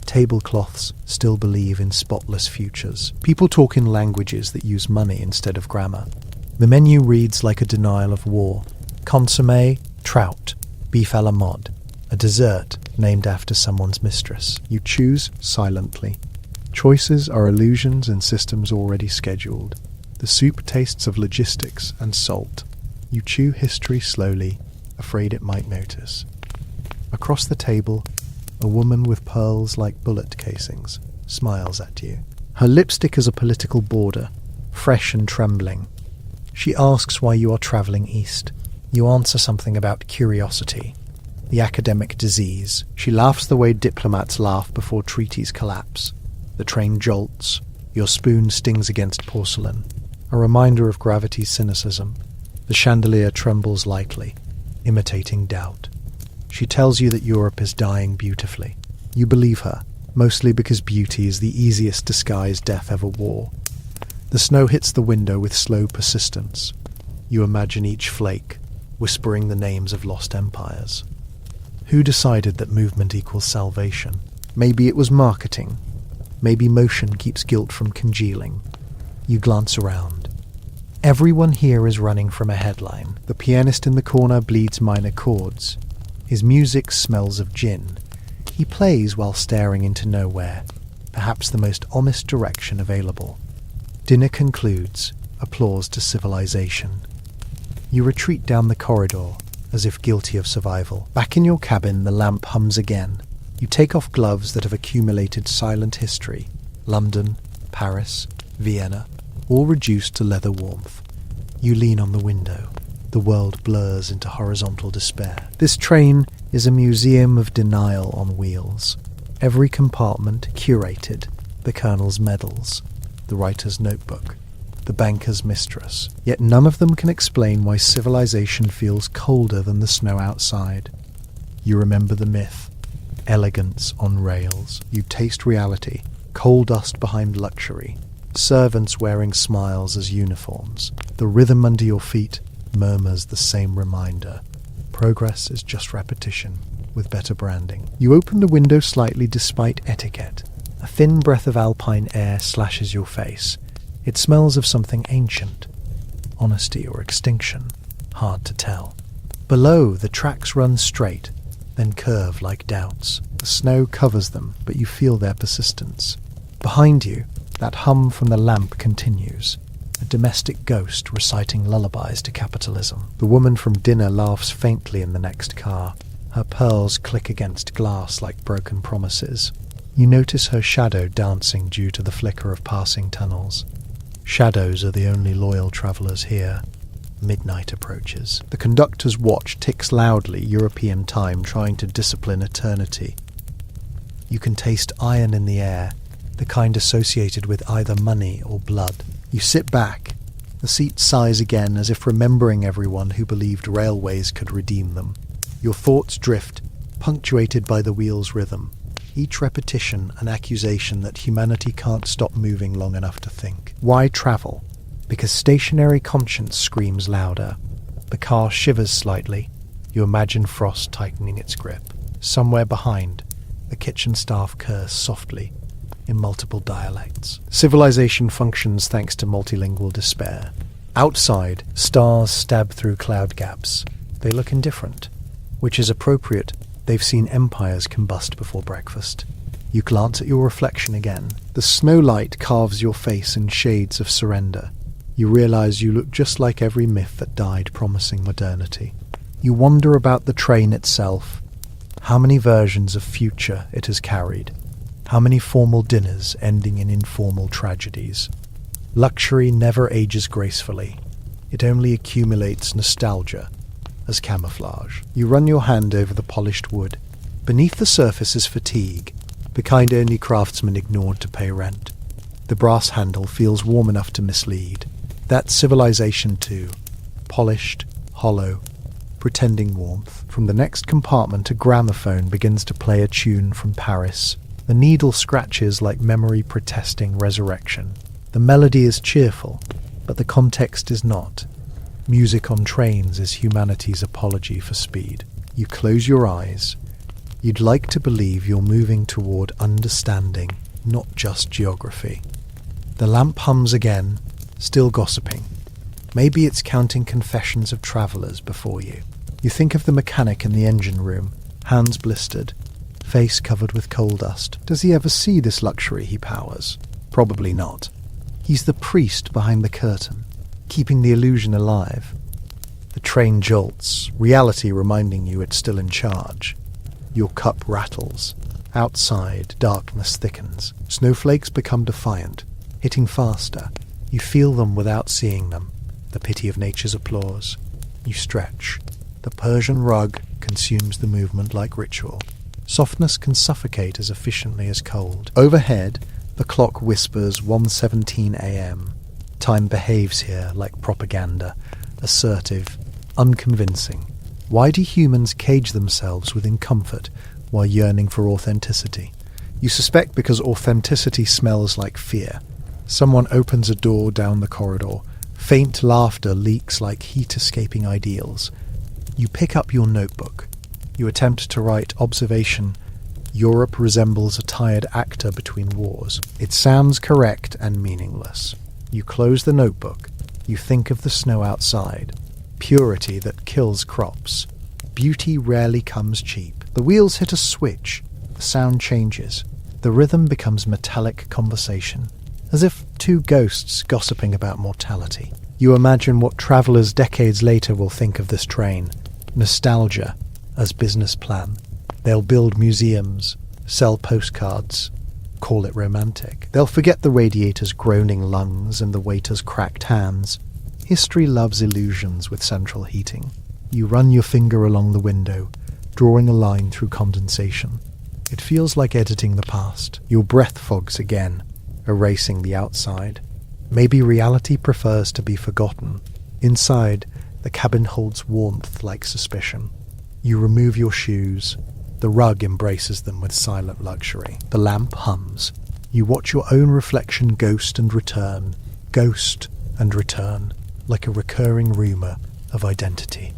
Tablecloths still believe in spotless futures. People talk in languages that use money instead of grammar. The menu reads like a denial of war. Consommé, trout, beef à la mode. A dessert named after someone's mistress. You choose silently. Choices are illusions in systems already scheduled. The soup tastes of logistics and salt. You chew history slowly, afraid it might notice. Across the table, a woman with pearls like bullet casings smiles at you. Her lipstick is a political border, fresh and trembling. She asks why you are travelling east. You answer something about curiosity, the academic disease. She laughs the way diplomats laugh before treaties collapse. The train jolts. Your spoon stings against porcelain, a reminder of gravity's cynicism. The chandelier trembles lightly, imitating doubt. She tells you that Europe is dying beautifully. You believe her, mostly because beauty is the easiest disguise death ever wore. The snow hits the window with slow persistence. You imagine each flake, whispering the names of lost empires. Who decided that movement equals salvation? Maybe it was marketing. Maybe motion keeps guilt from congealing. You glance around. Everyone here is running from a headline. The pianist in the corner bleeds minor chords. His music smells of gin. He plays while staring into nowhere, perhaps the most honest direction available. Dinner concludes, applause to civilization. You retreat down the corridor, as if guilty of survival. Back in your cabin, the lamp hums again. You take off gloves that have accumulated silent history. London, Paris, Vienna, all reduced to leather warmth. You lean on the window. The world blurs into horizontal despair. This train is a museum of denial on wheels. Every compartment curated, the colonel's medals, the writer's notebook, the banker's mistress. Yet none of them can explain why civilization feels colder than the snow outside. You remember the myth. Elegance on rails. You taste reality. Coal dust behind luxury. Servants wearing smiles as uniforms. The rhythm under your feet murmurs the same reminder. Progress is just repetition, with better branding. You open the window slightly despite etiquette. A thin breath of Alpine air slashes your face. It smells of something ancient. Honesty or extinction. Hard to tell. Below, the tracks run straight, then curve like doubts. The snow covers them, but you feel their persistence. Behind you, that hum from the lamp continues. A domestic ghost reciting lullabies to capitalism. The woman from dinner laughs faintly in the next car. Her pearls click against glass like broken promises. You notice her shadow dancing due to the flicker of passing tunnels. Shadows are the only loyal travellers here. Midnight approaches. The conductor's watch ticks loudly, European time, trying to discipline eternity. You can taste iron in the air, the kind associated with either money or blood. You sit back. The seat sighs again, as if remembering everyone who believed railways could redeem them. Your thoughts drift, punctuated by the wheel's rhythm. Each repetition an accusation that humanity can't stop moving long enough to think. Why travel? Because stationary conscience screams louder. The car shivers slightly. You imagine frost tightening its grip. Somewhere behind, the kitchen staff curse softly, in multiple dialects. Civilization functions thanks to multilingual despair. Outside, stars stab through cloud gaps. They look indifferent, which is appropriate. They've seen empires combust before breakfast. You glance at your reflection again. The snow light carves your face in shades of surrender. You realize you look just like every myth that died promising modernity. You wonder about the train itself. How many versions of future it has carried. How many formal dinners ending in informal tragedies. Luxury never ages gracefully. It only accumulates nostalgia as camouflage. You run your hand over the polished wood. Beneath the surface is fatigue, the kind only craftsmen ignored to pay rent. The brass handle feels warm enough to mislead. That's civilization too. Polished, hollow, pretending warmth. From the next compartment, a gramophone begins to play a tune from Paris. The needle scratches like memory protesting resurrection. The melody is cheerful, but the context is not. Music on trains is humanity's apology for speed. You close your eyes. You'd like to believe you're moving toward understanding, not just geography. The lamp hums again, still gossiping. Maybe it's counting confessions of travellers before you. You think of the mechanic in the engine room, hands blistered, face covered with coal dust. Does he ever see this luxury he powers? Probably not. He's the priest behind the curtain, keeping the illusion alive. The train jolts, reality reminding you it's still in charge. Your cup rattles. Outside, darkness thickens. Snowflakes become defiant, hitting faster. You feel them without seeing them. The pity of nature's applause. You stretch. The Persian rug consumes the movement like ritual. Softness can suffocate as efficiently as cold. Overhead, the clock whispers 1:17 a.m. Time behaves here like propaganda, assertive, unconvincing. Why do humans cage themselves within comfort while yearning for authenticity? You suspect because authenticity smells like fear. Someone opens a door down the corridor. Faint laughter leaks like heat-escaping ideals. You pick up your notebook. You attempt to write observation. Europe resembles a tired actor between wars. It sounds correct and meaningless. You close the notebook. You think of the snow outside. Purity that kills crops. Beauty rarely comes cheap. The wheels hit a switch. The sound changes. The rhythm becomes metallic conversation, as if two ghosts gossiping about mortality. You imagine what travellers decades later will think of this train. Nostalgia as business plan. They'll build museums, sell postcards, call it romantic. They'll forget the radiator's groaning lungs and the waiter's cracked hands. History loves illusions with central heating. You run your finger along the window, drawing a line through condensation. It feels like editing the past. Your breath fogs again, erasing the outside. Maybe reality prefers to be forgotten. Inside, the cabin holds warmth like suspicion. You remove your shoes. The rug embraces them with silent luxury. The lamp hums. You watch your own reflection ghost and return, like a recurring rumour of identity.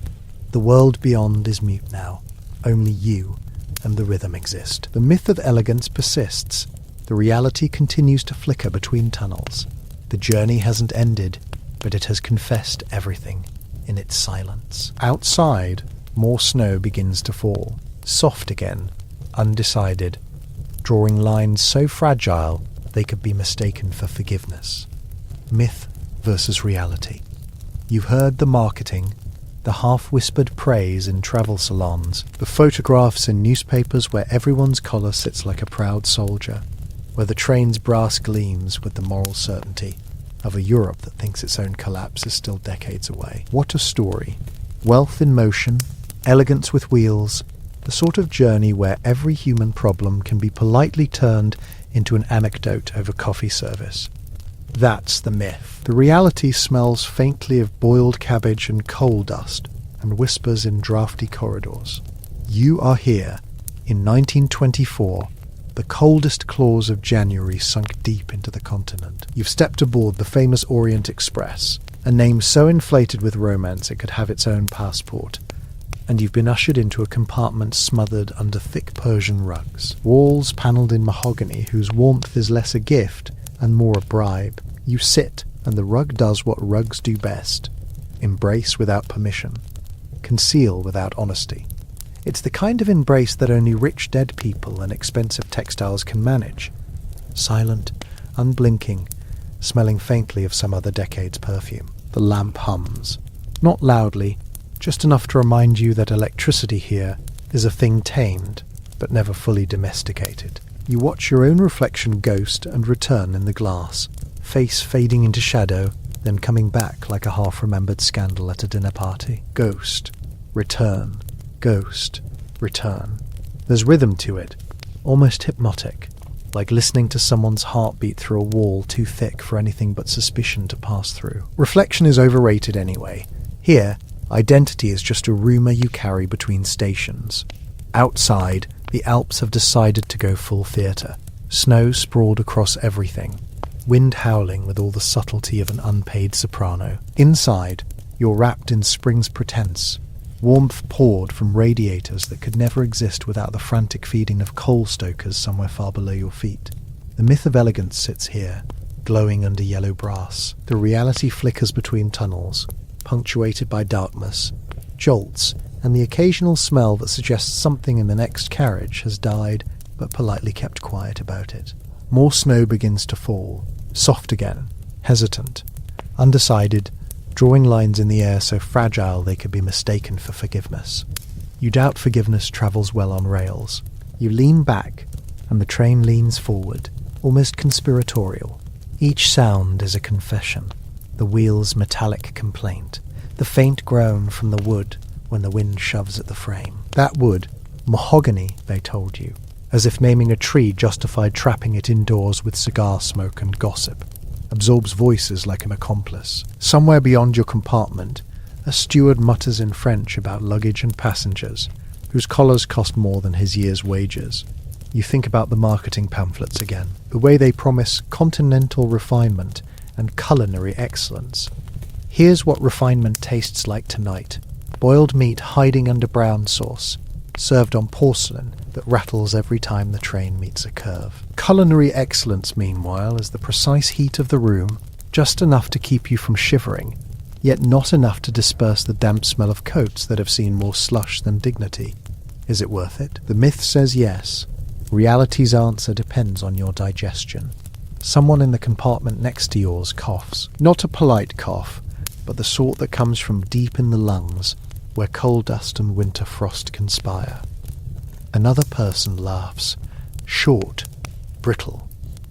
The world beyond is mute now. Only you and the rhythm exist. The myth of elegance persists. The reality continues to flicker between tunnels. The journey hasn't ended, but it has confessed everything in its silence. Outside, more snow begins to fall. Soft again, undecided, drawing lines so fragile they could be mistaken for forgiveness. Myth versus reality. You've heard the marketing, the half-whispered praise in travel salons, the photographs in newspapers where everyone's collar sits like a proud soldier, where the train's brass gleams with the moral certainty of a Europe that thinks its own collapse is still decades away. What a story. Wealth in motion, elegance with wheels, the sort of journey where every human problem can be politely turned into an anecdote over coffee service. That's the myth. The reality smells faintly of boiled cabbage and coal dust and whispers in drafty corridors. You are here, in 1924, the coldest claws of January sunk deep into the continent. You've stepped aboard the famous Orient Express, a name so inflated with romance it could have its own passport, and you've been ushered into a compartment smothered under thick Persian rugs, walls panelled in mahogany whose warmth is less a gift and more a bribe. You sit, and the rug does what rugs do best: embrace without permission, conceal without honesty. It's the kind of embrace that only rich dead people and expensive textiles can manage. Silent, unblinking, smelling faintly of some other decade's perfume. The lamp hums. Not loudly, just enough to remind you that electricity here is a thing tamed, but never fully domesticated. You watch your own reflection ghost and return in the glass, face fading into shadow, then coming back like a half-remembered scandal at a dinner party. Ghost, return, ghost, return. There's rhythm to it, almost hypnotic, like listening to someone's heartbeat through a wall too thick for anything but suspicion to pass through. Reflection is overrated anyway. Here, identity is just a rumour you carry between stations. Outside, the Alps have decided to go full theatre. Snow sprawled across everything, wind howling with all the subtlety of an unpaid soprano. Inside, you're wrapped in spring's pretense. Warmth poured from radiators that could never exist without the frantic feeding of coal stokers somewhere far below your feet. The myth of elegance sits here, glowing under yellow brass. The reality flickers between tunnels, punctuated by darkness, jolts, and the occasional smell that suggests something in the next carriage has died but politely kept quiet about it. More snow begins to fall, soft again, hesitant, undecided, drawing lines in the air so fragile they could be mistaken for forgiveness. You doubt forgiveness travels well on rails. You lean back, and the train leans forward, almost conspiratorial. Each sound is a confession, the wheel's metallic complaint, the faint groan from the wood when the wind shoves at the frame. That wood, mahogany, they told you, as if naming a tree justified trapping it indoors with cigar smoke and gossip, absorbs voices like an accomplice. Somewhere beyond your compartment, a steward mutters in French about luggage and passengers, whose collars cost more than his year's wages. You think about the marketing pamphlets again, the way they promise continental refinement and culinary excellence. Here's what refinement tastes like tonight: boiled meat hiding under brown sauce, served on porcelain that rattles every time the train meets a curve. Culinary excellence, meanwhile, is the precise heat of the room, just enough to keep you from shivering, yet not enough to disperse the damp smell of coats that have seen more slush than dignity. Is it worth it? The myth says yes. Reality's answer depends on your digestion. Someone in the compartment next to yours coughs. Not a polite cough, but the sort that comes from deep in the lungs, where coal dust and winter frost conspire. Another person laughs, short, brittle,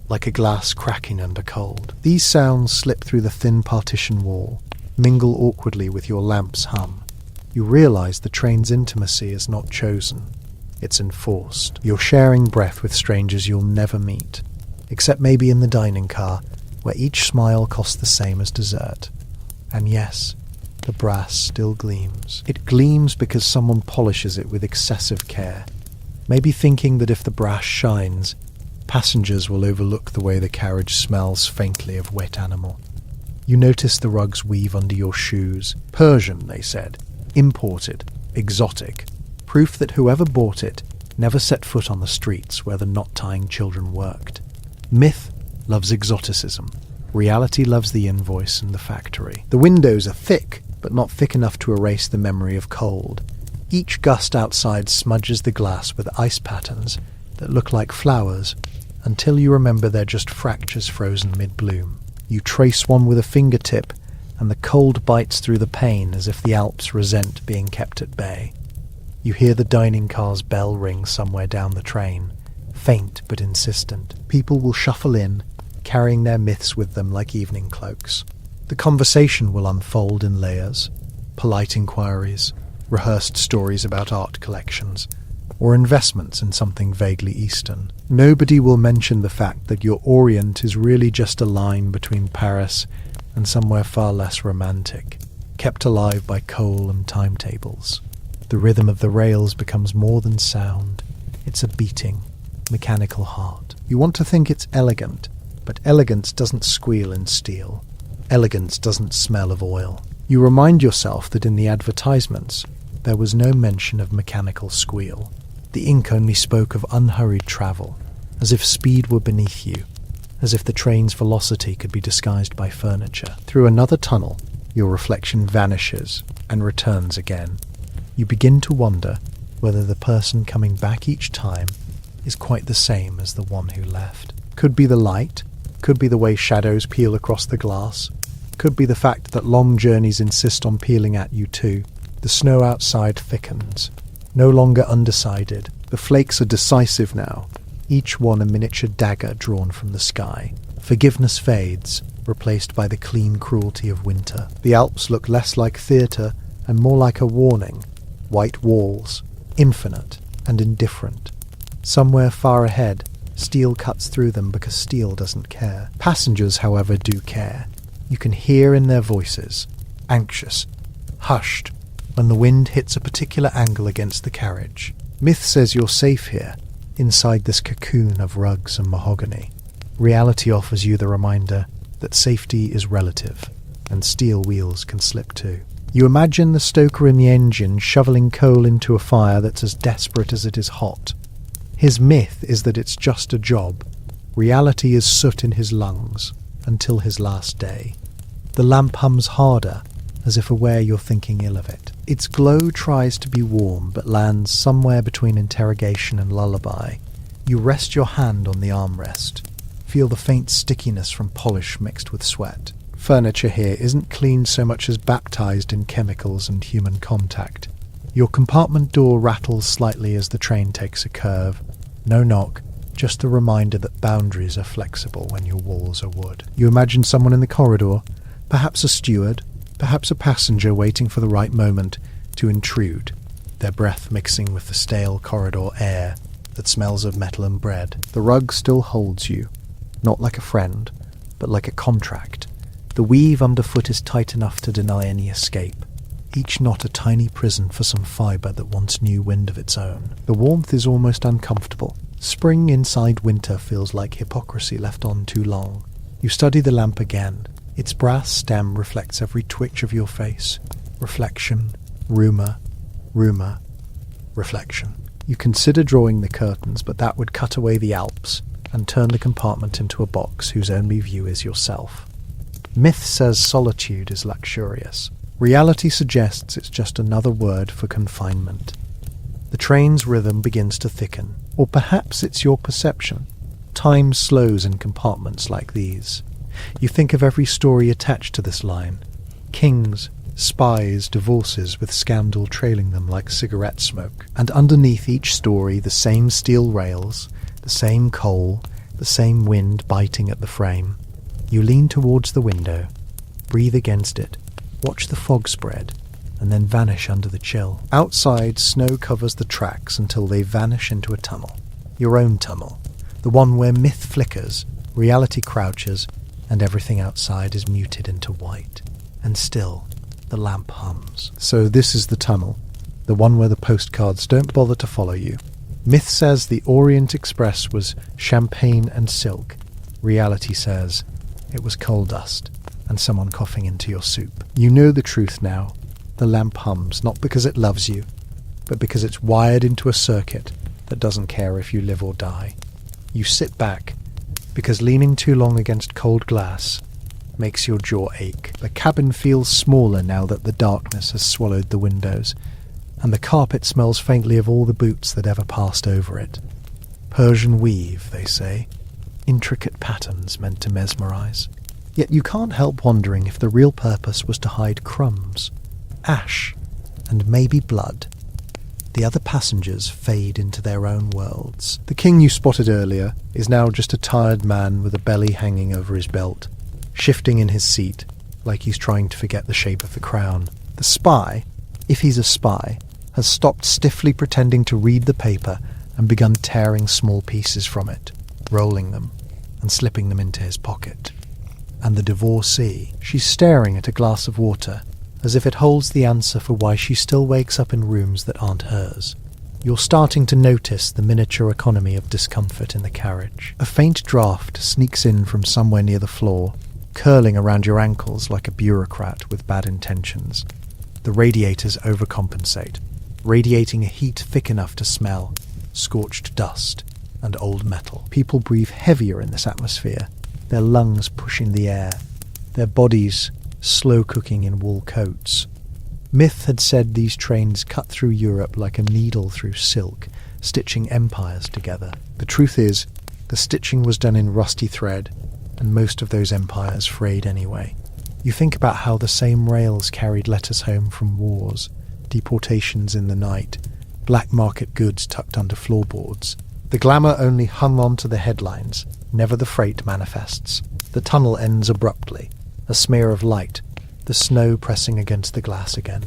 like a glass cracking under cold. These sounds slip through the thin partition wall, mingle awkwardly with your lamp's hum. You realise the train's intimacy is not chosen, it's enforced. You're sharing breath with strangers you'll never meet, except maybe in the dining car, where each smile costs the same as dessert. And yes, the brass still gleams. It gleams because someone polishes it with excessive care, maybe thinking that if the brass shines, passengers will overlook the way the carriage smells faintly of wet animal. You notice the rugs weave under your shoes. Persian, they said. Imported. Exotic. Proof that whoever bought it never set foot on the streets where the knot-tying children worked. Myth loves exoticism. Reality loves the invoice and the factory. The windows are thick, but not thick enough to erase the memory of cold. Each gust outside smudges the glass with ice patterns that look like flowers until you remember they're just fractures frozen mid-bloom. You trace one with a fingertip, and the cold bites through the pane as if the Alps resent being kept at bay. You hear the dining car's bell ring somewhere down the train, faint but insistent. People will shuffle in, carrying their myths with them like evening cloaks. The conversation will unfold in layers, polite inquiries, rehearsed stories about art collections, or investments in something vaguely Eastern. Nobody will mention the fact that your Orient is really just a line between Paris and somewhere far less romantic, kept alive by coal and timetables. The rhythm of the rails becomes more than sound. It's a beating, mechanical heart. You want to think it's elegant, but elegance doesn't squeal in steel. Elegance doesn't smell of oil. You remind yourself that in the advertisements, there was no mention of mechanical squeal. The ink only spoke of unhurried travel, as if speed were beneath you, as if the train's velocity could be disguised by furniture. Through another tunnel, your reflection vanishes and returns again. You begin to wonder whether the person coming back each time is quite the same as the one who left. Could be the light, could be the way shadows peel across the glass, could be the fact that long journeys insist on peeling at you too. The snow outside thickens, no longer undecided. The flakes are decisive now, each one a miniature dagger drawn from the sky. Forgiveness fades, replaced by the clean cruelty of winter. The Alps look less like theatre and more like a warning. White walls, infinite and indifferent. Somewhere far ahead, steel cuts through them because steel doesn't care. Passengers, however, do care. You can hear in their voices, anxious, hushed, when the wind hits a particular angle against the carriage. Myth says you're safe here, inside this cocoon of rugs and mahogany. Reality offers you the reminder that safety is relative, and steel wheels can slip too. You imagine the stoker in the engine shoveling coal into a fire that's as desperate as it is hot. His myth is that it's just a job. Reality is soot in his lungs, until his last day. The lamp hums harder, as if aware you're thinking ill of it. Its glow tries to be warm, but lands somewhere between interrogation and lullaby. You rest your hand on the armrest, feel the faint stickiness from polish mixed with sweat. Furniture here isn't cleaned so much as baptized in chemicals and human contact. Your compartment door rattles slightly as the train takes a curve. No knock, just a reminder that boundaries are flexible when your walls are wood. You imagine someone in the corridor, perhaps a steward, perhaps a passenger waiting for the right moment to intrude, their breath mixing with the stale corridor air that smells of metal and bread. The rug still holds you, not like a friend, but like a contract. The weave underfoot is tight enough to deny any escape, each knot a tiny prison for some fibre that wants new wind of its own. The warmth is almost uncomfortable. Spring inside winter feels like hypocrisy left on too long. You study the lamp again. Its brass stem reflects every twitch of your face. Reflection, rumour, reflection. You consider drawing the curtains, but that would cut away the Alps and turn the compartment into a box whose only view is yourself. Myth says solitude is luxurious. Reality suggests it's just another word for confinement. The train's rhythm begins to thicken, or perhaps it's your perception. Time slows in compartments like these. You think of every story attached to this line. Kings, spies, divorces with scandal trailing them like cigarette smoke. And underneath each story, the same steel rails, the same coal, the same wind biting at the frame. You lean towards the window, breathe against it, watch the fog spread, and then vanish under the chill. Outside, snow covers the tracks until they vanish into a tunnel. Your own tunnel. The one where myth flickers, reality crouches, and everything outside is muted into white. And still, the lamp hums. So this is the tunnel, the one where the postcards don't bother to follow you. Myth says the Orient Express was champagne and silk. Reality says it was coal dust and someone coughing into your soup. You know the truth now. The lamp hums, not because it loves you, but because it's wired into a circuit that doesn't care if you live or die. You sit back, because leaning too long against cold glass makes your jaw ache. The cabin feels smaller now that the darkness has swallowed the windows, and the carpet smells faintly of all the boots that ever passed over it. Persian weave, they say. Intricate patterns meant to mesmerize. Yet you can't help wondering if the real purpose was to hide crumbs, ash, and maybe blood. The other passengers fade into their own worlds. The king you spotted earlier is now just a tired man with a belly hanging over his belt, shifting in his seat like he's trying to forget the shape of the crown. The spy, if he's a spy, has stopped stiffly pretending to read the paper and begun tearing small pieces from it, rolling them and slipping them into his pocket. And the divorcee, she's staring at a glass of water, as if it holds the answer for why she still wakes up in rooms that aren't hers. You're starting to notice the miniature economy of discomfort in the carriage. A faint draft sneaks in from somewhere near the floor, curling around your ankles like a bureaucrat with bad intentions. The radiators overcompensate, radiating a heat thick enough to smell scorched dust and old metal. People breathe heavier in this atmosphere, their lungs pushing the air, their bodies slow cooking in wool coats. Myth had said these trains cut through Europe like a needle through silk, stitching empires together. The truth is, the stitching was done in rusty thread, and most of those empires frayed anyway. You think about how the same rails carried letters home from wars, deportations in the night, black market goods tucked under floorboards. The glamour only hung on to the headlines, never the freight manifests. The tunnel ends abruptly, a smear of light, the snow pressing against the glass again,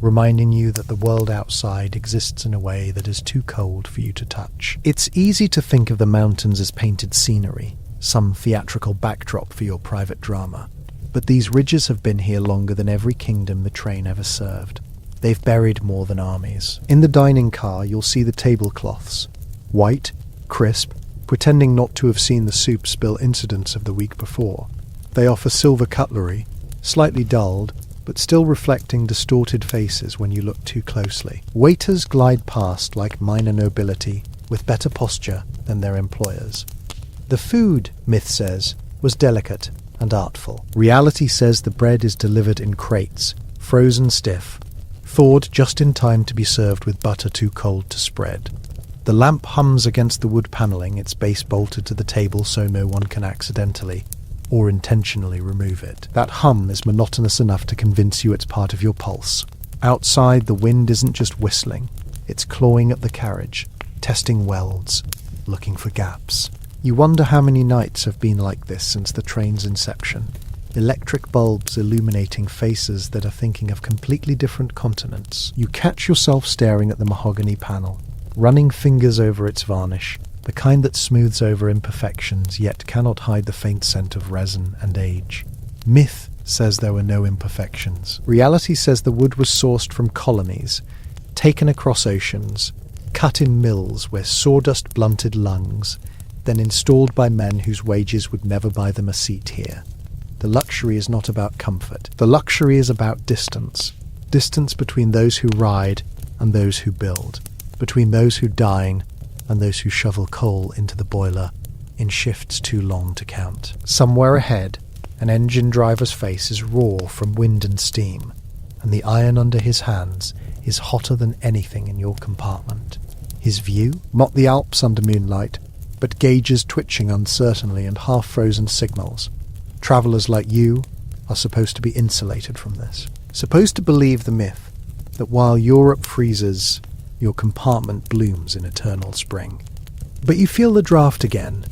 reminding you that the world outside exists in a way that is too cold for you to touch. It's easy to think of the mountains as painted scenery, some theatrical backdrop for your private drama. But these ridges have been here longer than every kingdom the train ever served. They've buried more than armies. In the dining car, you'll see the tablecloths, white, crisp, pretending not to have seen the soup spill incidents of the week before. They offer silver cutlery, slightly dulled, but still reflecting distorted faces when you look too closely. Waiters glide past like minor nobility, with better posture than their employers. The food, myth says, was delicate and artful. Reality says the bread is delivered in crates, frozen stiff, thawed just in time to be served with butter too cold to spread. The lamp hums against the wood panelling, its base bolted to the table so no one can accidentally or intentionally remove it. That hum is monotonous enough to convince you it's part of your pulse. Outside, the wind isn't just whistling, it's clawing at the carriage, testing welds, looking for gaps. You wonder how many nights have been like this since the train's inception. Electric bulbs illuminating faces that are thinking of completely different continents. You catch yourself staring at the mahogany panel, running fingers over its varnish, the kind that smooths over imperfections yet cannot hide the faint scent of resin and age. Myth says there were no imperfections. Reality says the wood was sourced from colonies, taken across oceans, cut in mills where sawdust blunted lungs, then installed by men whose wages would never buy them a seat here. The luxury is not about comfort. The luxury is about distance. Distance between those who ride and those who build, between those who dine and those who shovel coal into the boiler in shifts too long to count. Somewhere ahead, an engine driver's face is raw from wind and steam, and the iron under his hands is hotter than anything in your compartment. His view? Not the Alps under moonlight, but gauges twitching uncertainly and half-frozen signals. Travellers like you are supposed to be insulated from this. Supposed to believe the myth that while Europe freezes, your compartment blooms in eternal spring. But you feel the draft again,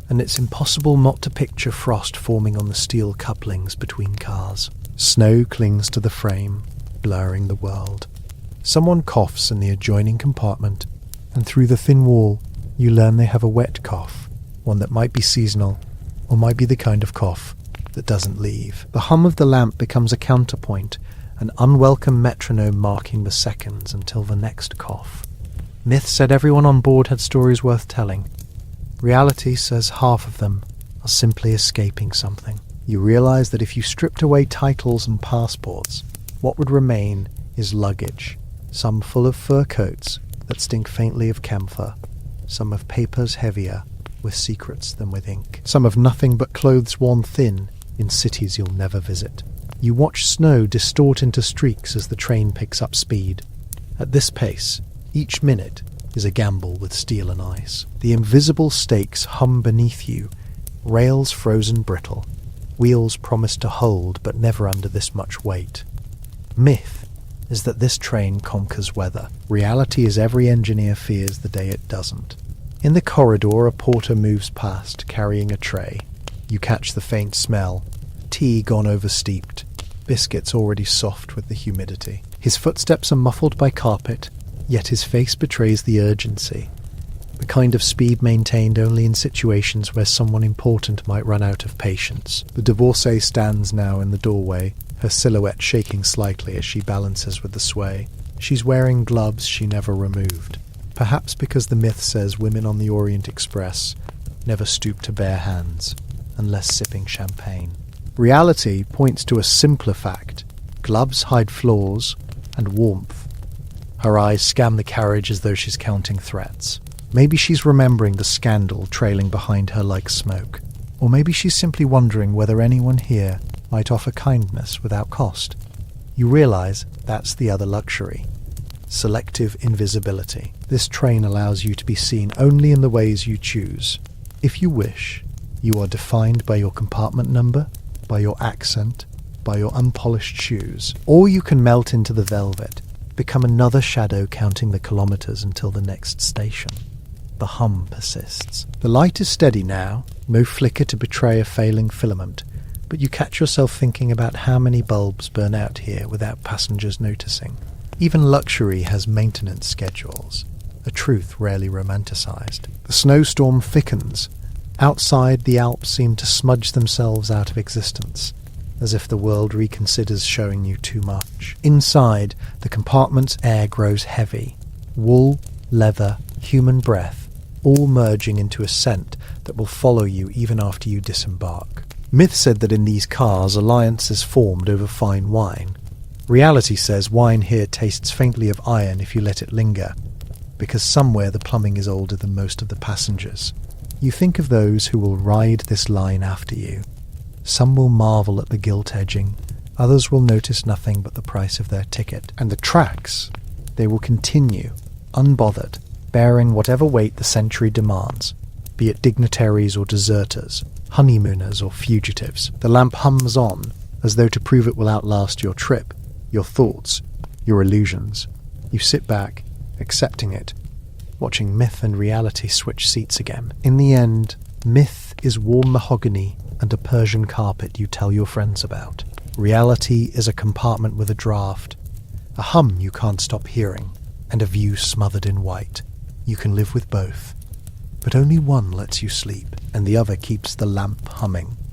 and it's impossible not to picture frost forming on the steel couplings between cars. Snow clings to the frame, blurring the world. Someone coughs in the adjoining compartment, and through the thin wall, you learn they have a wet cough, one that might be seasonal, or might be the kind of cough that doesn't leave. The hum of the lamp becomes a counterpoint, an unwelcome metronome marking the seconds until the next cough. Myth said everyone on board had stories worth telling. Reality says half of them are simply escaping something. You realize that if you stripped away titles and passports, what would remain is luggage, some full of fur coats that stink faintly of camphor, some of papers heavier with secrets than with ink, some of nothing but clothes worn thin in cities you'll never visit. You watch snow distort into streaks as the train picks up speed. At this pace, each minute is a gamble with steel and ice. The invisible stakes hum beneath you, rails frozen brittle, wheels promised to hold but never under this much weight. Myth is that this train conquers weather. Reality is every engineer fears the day it doesn't. In the corridor, a porter moves past, carrying a tray. You catch the faint smell, tea gone over-steeped, biscuits already soft with the humidity. His footsteps are muffled by carpet, yet his face betrays the urgency, the kind of speed maintained only in situations where someone important might run out of patience. The divorcee stands now in the doorway, her silhouette shaking slightly as she balances with the sway. She's wearing gloves she never removed, perhaps because the myth says women on the Orient Express never stoop to bare hands, unless sipping champagne. Reality points to a simpler fact. Gloves hide flaws and warmth. Her eyes scan the carriage as though she's counting threats. Maybe she's remembering the scandal trailing behind her like smoke. Or maybe she's simply wondering whether anyone here might offer kindness without cost. You realize that's the other luxury. Selective invisibility. This train allows you to be seen only in the ways you choose. If you wish, you are defined by your compartment number, by your accent, by your unpolished shoes. Or you can melt into the velvet, become another shadow counting the kilometers until the next station. The hum persists. The light is steady now, no flicker to betray a failing filament, but you catch yourself thinking about how many bulbs burn out here without passengers noticing. Even luxury has maintenance schedules, a truth rarely romanticized. The snowstorm thickens. Outside, the Alps seem to smudge themselves out of existence, as if the world reconsiders showing you too much. Inside, the compartment's air grows heavy. Wool, leather, human breath, all merging into a scent that will follow you even after you disembark. Myth said that in these cars, alliances formed over fine wine. Reality says wine here tastes faintly of iron if you let it linger, because somewhere the plumbing is older than most of the passengers. You think of those who will ride this line after you. Some will marvel at the gilt edging, others will notice nothing but the price of their ticket. And the tracks, they will continue, unbothered, bearing whatever weight the century demands, be it dignitaries or deserters, honeymooners or fugitives. The lamp hums on, as though to prove it will outlast your trip, your thoughts, your illusions. You sit back, accepting it, watching myth and reality switch seats again. In the end, myth is warm mahogany and a Persian carpet you tell your friends about. Reality is a compartment with a draft, a hum you can't stop hearing, and a view smothered in white. You can live with both, but only one lets you sleep, and the other keeps the lamp humming.